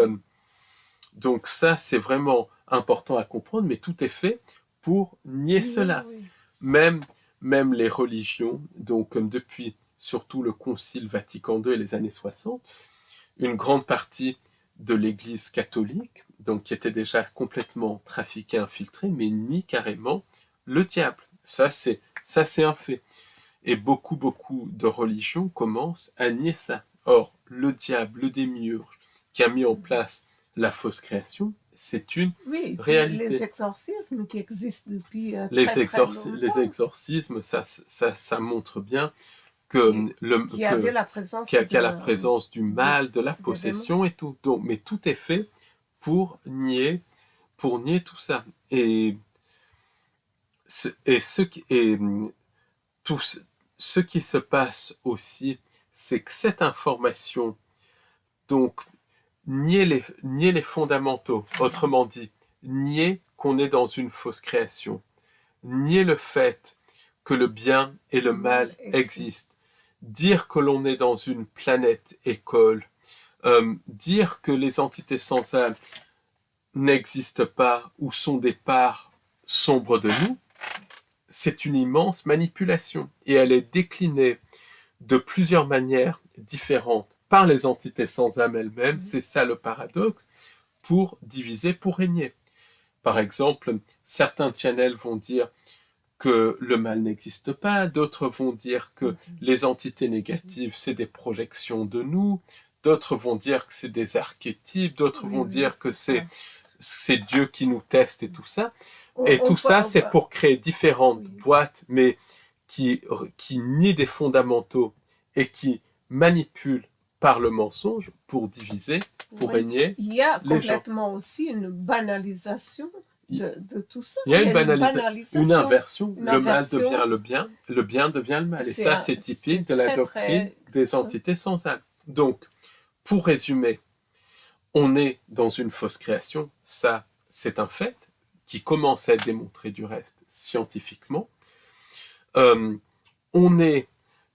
ça, c'est vraiment important à comprendre, mais tout est fait pour nier cela. Oui. Même les religions, donc comme depuis surtout le Concile Vatican II et les années 60, une grande partie de l'Église catholique, donc qui était déjà complètement trafiquée, infiltrée, mais nie carrément le diable. Ça, c'est un fait. Et beaucoup de religions commencent à nier ça. Or, le diable, le démiurge, qui a mis en place la fausse création, c'est une réalité. Les exorcismes qui existent depuis les très longtemps. Les exorcismes, ça montre bien qu'il y a la présence du mal, de la possession et tout. Donc, mais tout est fait pour nier tout ça. Tout ce qui se passe aussi, c'est que cette information, donc, nier les fondamentaux, autrement dit, nier qu'on est dans une fausse création, nier le fait que le bien et le mal existent, dire que l'on est dans une planète école, dire que les entités sans âme n'existent pas ou sont des parts sombres de nous, c'est une immense manipulation. Et elle est déclinée de plusieurs manières différentes par les entités sans âme elles-mêmes, c'est ça le paradoxe, pour diviser, pour régner. Par exemple, certains channels vont dire que le mal n'existe pas, d'autres vont dire que les entités négatives, c'est des projections de nous, d'autres vont dire que c'est des archétypes, d'autres vont dire que c'est Dieu qui nous teste et tout ça. Et tout ça, c'est pour créer différentes boîtes, mais qui nient des fondamentaux et qui manipulent par le mensonge pour diviser, pour régner. Il y a complètement aussi une banalisation de tout ça. Il y a une banalisation, une inversion. Le mal devient le bien devient le mal. Et ça, c'est typique de la doctrine des entités sans âme. Donc, pour résumer, on est dans une fausse création. Ça, c'est un fait qui commence à être démontré du reste scientifiquement. On est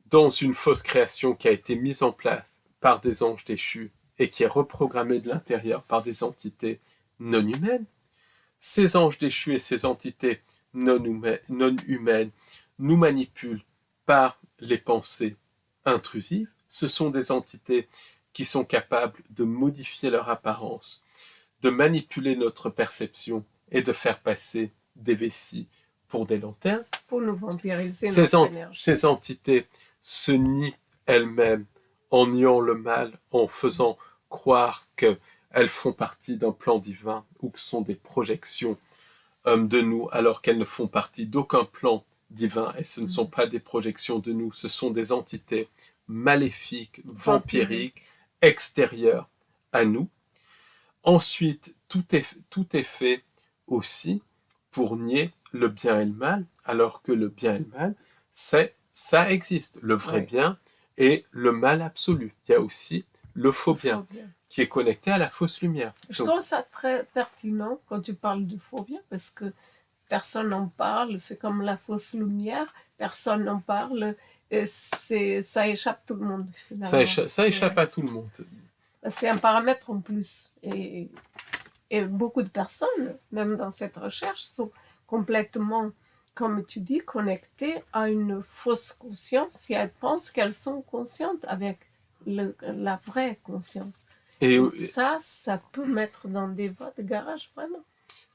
dans une fausse création qui a été mise en place par des anges déchus et qui est reprogrammée de l'intérieur par des entités non humaines. Ces anges déchus et ces entités non humaines nous manipulent par les pensées intrusives. Ce sont des entités qui sont capables de modifier leur apparence, de manipuler notre perception et de faire passer des vessies pour des lanternes. Pour nous vampiriser notre énergie. Ces entités se nient elles-mêmes en niant le mal, en faisant croire qu'elles font partie d'un plan divin ou que ce sont des projections de nous, alors qu'elles ne font partie d'aucun plan divin et ce ne sont pas des projections de nous, ce sont des entités maléfiques, vampiriques, extérieures à nous. Ensuite, tout est fait aussi pour nier le bien et le mal, alors que le bien et le mal, ça existe. Le vrai bien et le mal absolu. Il y a aussi le faux bien, qui est connecté à la fausse lumière. Je trouve ça très pertinent quand tu parles du faux bien, parce que personne n'en parle, c'est comme la fausse lumière, personne n'en parle, et ça échappe tout le monde. Ça échappe à tout le monde. C'est un paramètre en plus. Et beaucoup de personnes, même dans cette recherche, sont complètement, comme tu dis, connectées à une fausse conscience et elles pensent qu'elles sont conscientes avec la vraie conscience. Et ça peut mettre dans des voies de garage, vraiment.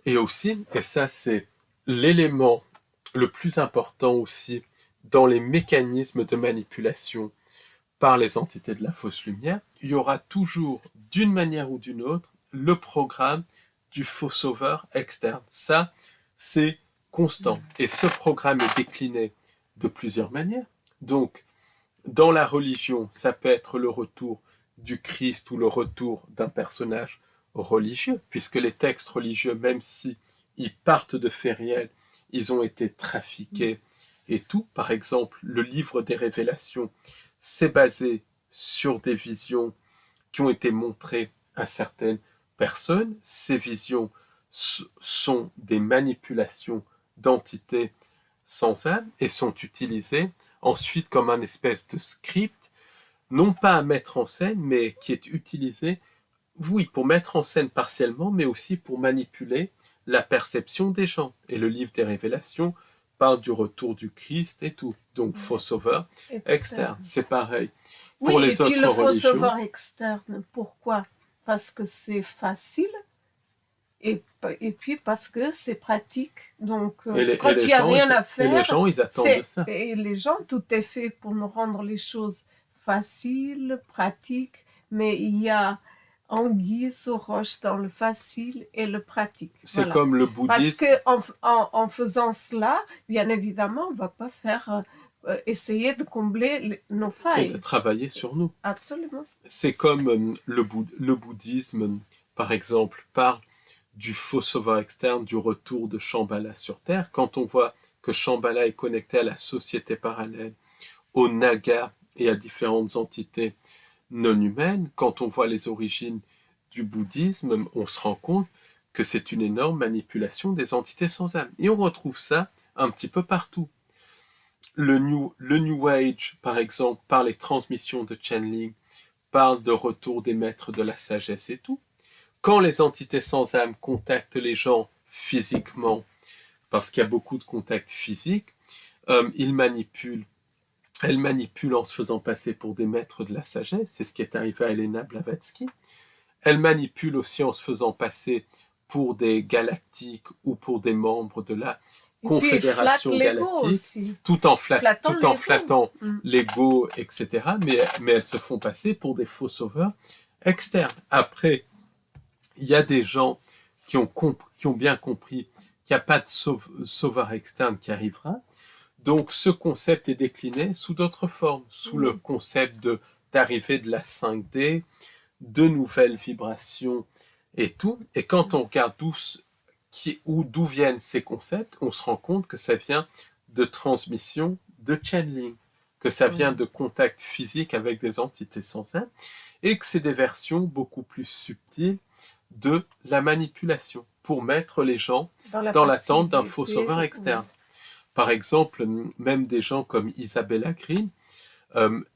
Et aussi, et ça c'est l'élément le plus important aussi dans les mécanismes de manipulation par les entités de la fausse lumière, il y aura toujours, d'une manière ou d'une autre, le programme du faux sauveur externe. Ça, c'est constant. Et ce programme est décliné de plusieurs manières. Donc, dans la religion, ça peut être le retour du Christ ou le retour d'un personnage religieux, puisque les textes religieux, même si ils partent de faits réels, ils ont été trafiqués et tout. Par exemple, le livre des Révélations, c'est basé sur des visions qui ont été montrées à certaines personnes. Ces visions sont des manipulations d'entités sans âme et sont utilisées ensuite comme un espèce de script, non pas à mettre en scène, mais qui est utilisé, oui, pour mettre en scène partiellement, mais aussi pour manipuler la perception des gens. Et le livre des Révélations parle du retour du Christ et tout. Donc, faux sauveur externe, c'est pareil. Pour les autres religions. Oui, et puis le faux sauveur externe, pourquoi? Parce que c'est facile et puis parce que c'est pratique. Donc, quand il n'y a rien à faire, et les gens, ils attendent ça. Et les gens, tout est fait pour nous rendre les choses faciles, pratiques, mais il y a anguille sous roche dans le facile et le pratique. C'est comme le bouddhisme. Parce qu'en faisant cela, bien évidemment, on ne va pas faire essayer de combler nos failles. Et de travailler sur nous. Absolument. C'est comme le bouddhisme, par exemple, parle du faux sauveur externe, du retour de Shambhala sur Terre. Quand on voit que Shambhala est connecté à la société parallèle, aux nagas et à différentes entités non humaines, quand on voit les origines du bouddhisme, on se rend compte que c'est une énorme manipulation des entités sans âme. Et on retrouve ça un petit peu partout. Le New Age, par exemple, par les transmissions de channeling, parle de retour des maîtres de la sagesse et tout. Quand les entités sans âme contactent les gens physiquement, parce qu'il y a beaucoup de contacts physiques, elles manipulent en se faisant passer pour des maîtres de la sagesse. C'est ce qui est arrivé à Elena Blavatsky. Elles manipulent aussi en se faisant passer pour des galactiques ou pour des membres de la Confédération galactique, tout en flattant l'ego, etc. Mais elles se font passer pour des faux sauveurs externes. Après, il y a des gens qui ont bien compris qu'il n'y a pas de sauveur externe qui arrivera. Donc, ce concept est décliné sous d'autres formes, sous le concept d'arrivée de la 5D, de nouvelles vibrations et tout. Et quand on regarde d'où viennent ces concepts, on se rend compte que ça vient de transmission de channeling, que ça vient de contact physique avec des entités sans âme, et que c'est des versions beaucoup plus subtiles de la manipulation, pour mettre les gens dans l'attente d'un faux sauveur externe. Par exemple, même des gens comme Isabella Green,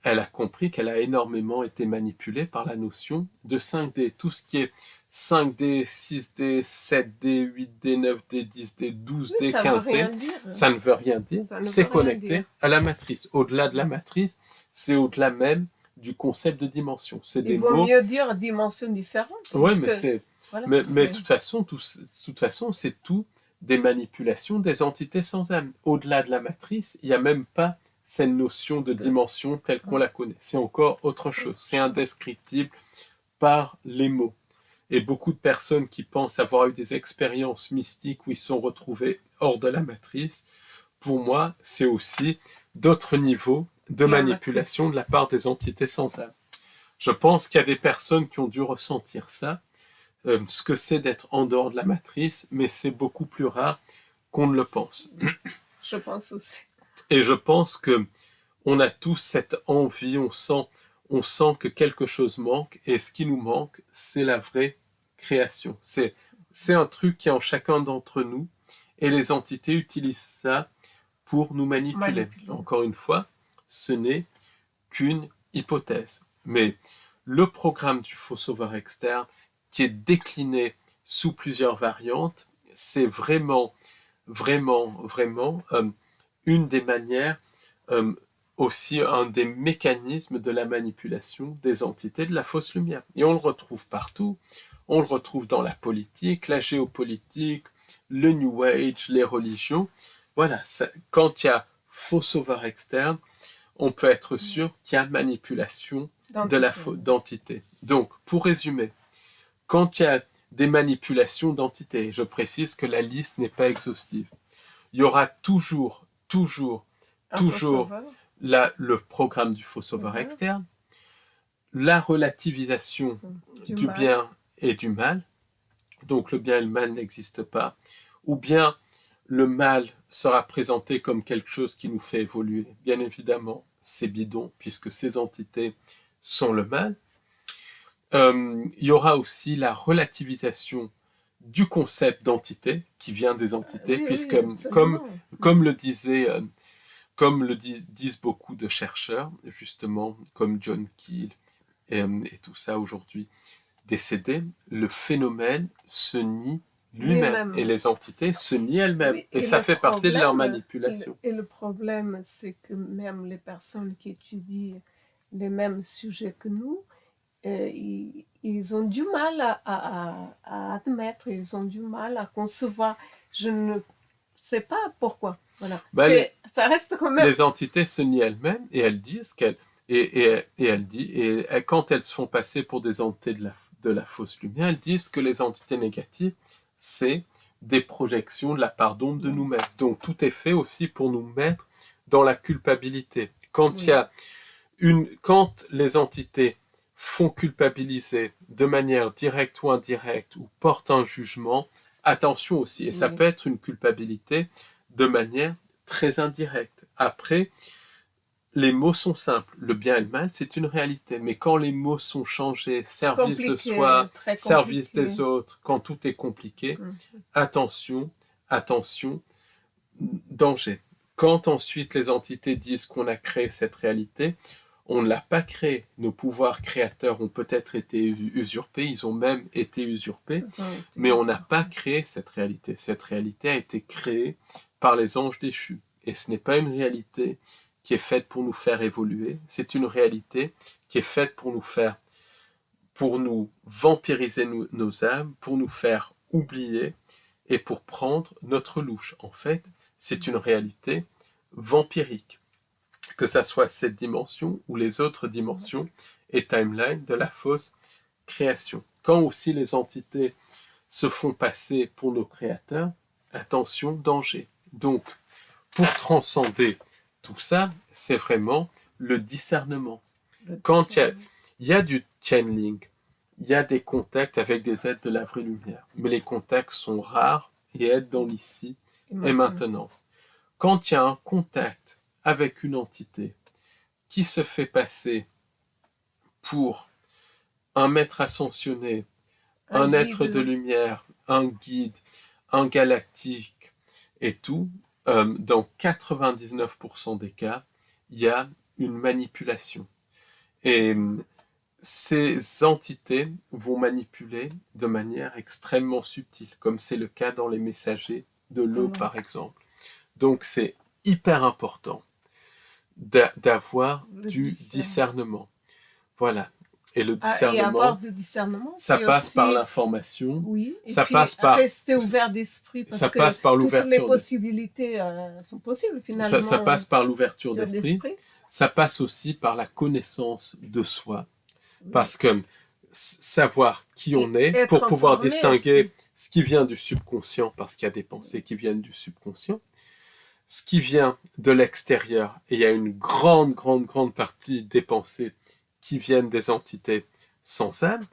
elle a compris qu'elle a énormément été manipulée par la notion de 5D. Tout ce qui est 5D, 6D, 7D, 8D, 9D, 10D, 12D, 15D, ça ne veut rien dire. C'est connecté à la matrice. Au-delà de la matrice, c'est au-delà même du concept de dimension. C'est Il des vaut mots. mieux dire dimensions différentes. Ouais, parce mais que, c'est. voilà, Mais c'est- de toute façon, c'est tout des manipulations des entités sans âme. Au-delà de la matrice, il n'y a même pas cette notion de dimension telle qu'on la connaît. C'est encore autre chose. C'est indescriptible par les mots. Et beaucoup de personnes qui pensent avoir eu des expériences mystiques où ils sont retrouvés hors de la matrice, pour moi, c'est aussi d'autres niveaux de La manipulation matrice. de la part des entités sans âme. Je pense qu'il y a des personnes qui ont dû ressentir ça, ce que c'est d'être en dehors de la matrice, mais c'est beaucoup plus rare qu'on ne le pense. Je pense aussi. Et je pense que on a tous cette envie, on sent que quelque chose manque, et ce qui nous manque, c'est la vraie création. C'est un truc qui est en chacun d'entre nous, et les entités utilisent ça pour nous manipuler. Encore une fois, ce n'est qu'une hypothèse. Mais le programme du faux sauveur externe, qui est décliné sous plusieurs variantes, c'est vraiment une des manières, aussi un des mécanismes de la manipulation des entités de la fausse lumière. Et on le retrouve partout. On le retrouve dans la politique, la géopolitique, le New Age, les religions. Voilà, quand il y a faux sauveur externe, on peut être sûr qu'il y a manipulation d'entité. Donc, pour résumer, quand il y a des manipulations d'entités, je précise que la liste n'est pas exhaustive, il y aura toujours le programme du faux sauveur externe, la relativisation du bien et du mal, donc le bien et le mal n'existent pas, ou bien le mal sera présenté comme quelque chose qui nous fait évoluer. Bien évidemment, c'est bidon, puisque ces entités sont le mal. Il y aura aussi la relativisation du concept d'entité, qui vient des entités, puisque comme le disent beaucoup de chercheurs, justement, comme John Keel et tout ça aujourd'hui décédés, le phénomène se nie lui-même et les entités se nient elles-mêmes. Et ça fait partie de leur manipulation. Et le problème, c'est que même les personnes qui étudient les mêmes sujets que nous, ils ont du mal à admettre, ils ont du mal à concevoir. Je ne sais pas pourquoi. Voilà. Ça reste quand même. Les entités se nient elles-mêmes et elles disent qu'elles. Et quand elles se font passer pour des entités de la fausse lumière, elles disent que les entités négatives, c'est des projections de la part d'ombre de nous-mêmes. Donc tout est fait aussi pour nous mettre dans la culpabilité. Quand les entités font culpabiliser de manière directe ou indirecte ou portent un jugement, attention aussi. Et ça peut être une culpabilité de manière très indirecte. Après, les mots sont simples. Le bien et le mal, c'est une réalité. Mais quand les mots sont changés, service de soi, service des autres, quand tout est compliqué, attention, danger. Quand ensuite les entités disent qu'on a créé cette réalité, on ne l'a pas créée. Nos pouvoirs créateurs ont peut-être été usurpés, ils ont même été usurpés, mais on n'a pas créé cette réalité. Cette réalité a été créée par les anges déchus. Et ce n'est pas une réalité qui est faite pour nous faire évoluer, c'est une réalité qui est faite pour nous vampiriser nos âmes, pour nous faire oublier et pour prendre notre louche. En fait, c'est une réalité vampirique, que ça soit cette dimension ou les autres dimensions et timelines de la fausse création. Quand aussi les entités se font passer pour nos créateurs, attention, danger. Donc, pour transcender tout ça, c'est vraiment le discernement. Quand il y a du channeling, il y a des contacts avec des êtres de la vraie lumière, mais les contacts sont rares et aident dans l'ici et maintenant. Quand il y a un contact avec une entité qui se fait passer pour un maître ascensionné, un être de lumière, un guide, un galactique et tout, dans 99% des cas, il y a une manipulation. Et ces entités vont manipuler de manière extrêmement subtile, comme c'est le cas dans les messagers de l'eau, par exemple. Donc c'est hyper important d'avoir du discernement. Voilà. Et le Et discernement, avoir du discernement, ça c'est passe aussi, par l'information, oui, et ça puis passe par, rester ouvert d'esprit parce ça que passe par toutes les l'ouverture possibilités sont possibles ça finalement passe par l'ouverture d'esprit. d'esprit. Ça passe aussi par la connaissance de soi. Oui. Parce que savoir qui on est, Être pour pouvoir informé distinguer aussi. ce qui vient du subconscient, parce qu'il y a des pensées qui viennent du subconscient, ce qui vient de l'extérieur, et il y a une grande partie des pensées qui viennent des entités sans âme,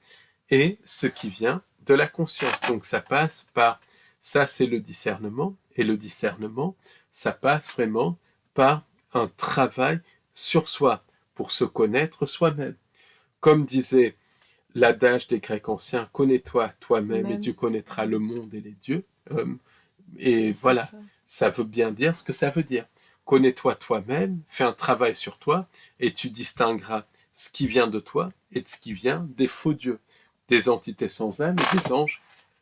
et ce qui vient de la conscience. Donc ça passe par, ça c'est le discernement, et le discernement, ça passe vraiment par un travail sur soi, pour se connaître soi-même. Comme disait l'adage des Grecs anciens, connais-toi toi-même et tu connaîtras le monde et les dieux. Et voilà, ça veut bien dire ce que ça veut dire. Connais-toi toi-même, fais un travail sur toi et tu distingueras ce qui vient de toi et de ce qui vient des faux dieux, des entités sans âme et des anges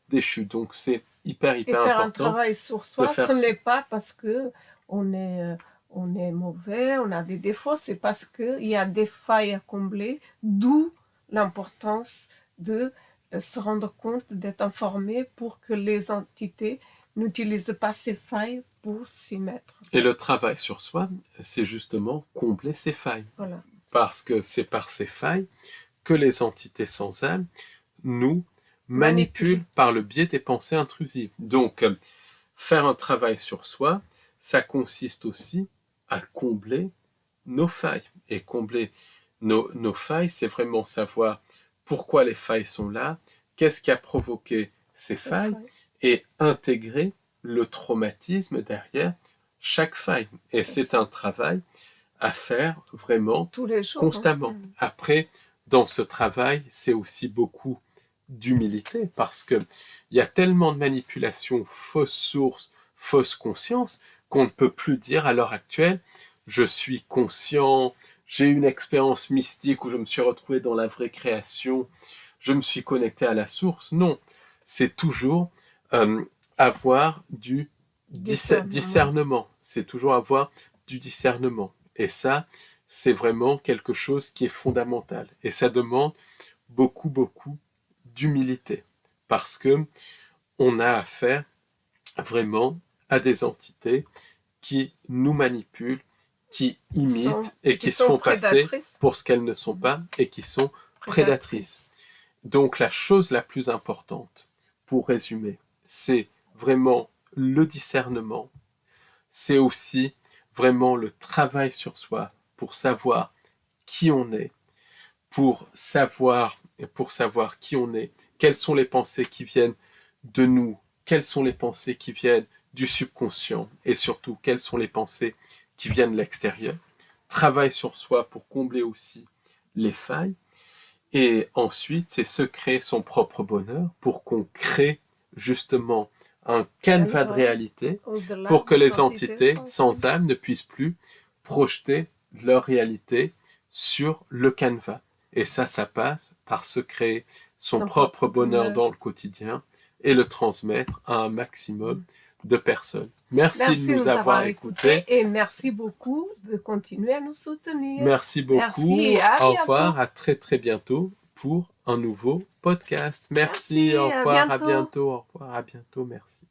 déchus. Donc c'est hyper Et faire important. un travail sur soi, ce n'est pas parce que on est mauvais, on a des défauts, c'est parce qu'il y a des failles à combler, d'où l'importance de se rendre compte, d'être informé pour que les entités n'utilisent pas ces failles pour s'y mettre. Et le travail sur soi, c'est justement combler ces failles. Voilà. Parce que c'est par ces failles que les entités sans âme nous manipulent par le biais des pensées intrusives. Donc, faire un travail sur soi, ça consiste aussi à combler nos failles. Et combler nos failles, c'est vraiment savoir pourquoi les failles sont là, qu'est-ce qui a provoqué ces failles, et intégrer le traumatisme derrière chaque faille. Et c'est un travail à faire vraiment tous les jours, constamment. Après, dans ce travail, c'est aussi beaucoup d'humilité parce qu'il y a tellement de manipulations, fausses sources, fausses consciences, qu'on ne peut plus dire à l'heure actuelle « je suis conscient, j'ai une expérience mystique où je me suis retrouvé dans la vraie création, je me suis connecté à la source ». Non, c'est toujours avoir du discernement. C'est toujours avoir du discernement. Et ça, c'est vraiment quelque chose qui est fondamental. Et ça demande beaucoup d'humilité. Parce que on a affaire vraiment à des entités qui nous manipulent, qui imitent et qui se font passer pour ce qu'elles ne sont pas et qui sont prédatrices. Donc la chose la plus importante, pour résumer, c'est vraiment le discernement. C'est aussi vraiment le travail sur soi pour savoir qui on est, pour savoir qui on est, quelles sont les pensées qui viennent de nous, quelles sont les pensées qui viennent du subconscient et surtout quelles sont les pensées qui viennent de l'extérieur. Travail sur soi pour combler aussi les failles. Et ensuite, c'est se créer son propre bonheur pour qu'on crée justement un canevas de réalité pour que les entités sans âme ne puissent plus projeter leur réalité sur le canevas. Et ça passe par se créer son propre bonheur dans le quotidien et le transmettre à un maximum de personnes. Merci de nous avoir écoutés. Et merci beaucoup de continuer à nous soutenir. Merci beaucoup. Merci, au revoir, à très bientôt pour un nouveau podcast. Merci, au revoir, à bientôt, au revoir, à bientôt, merci.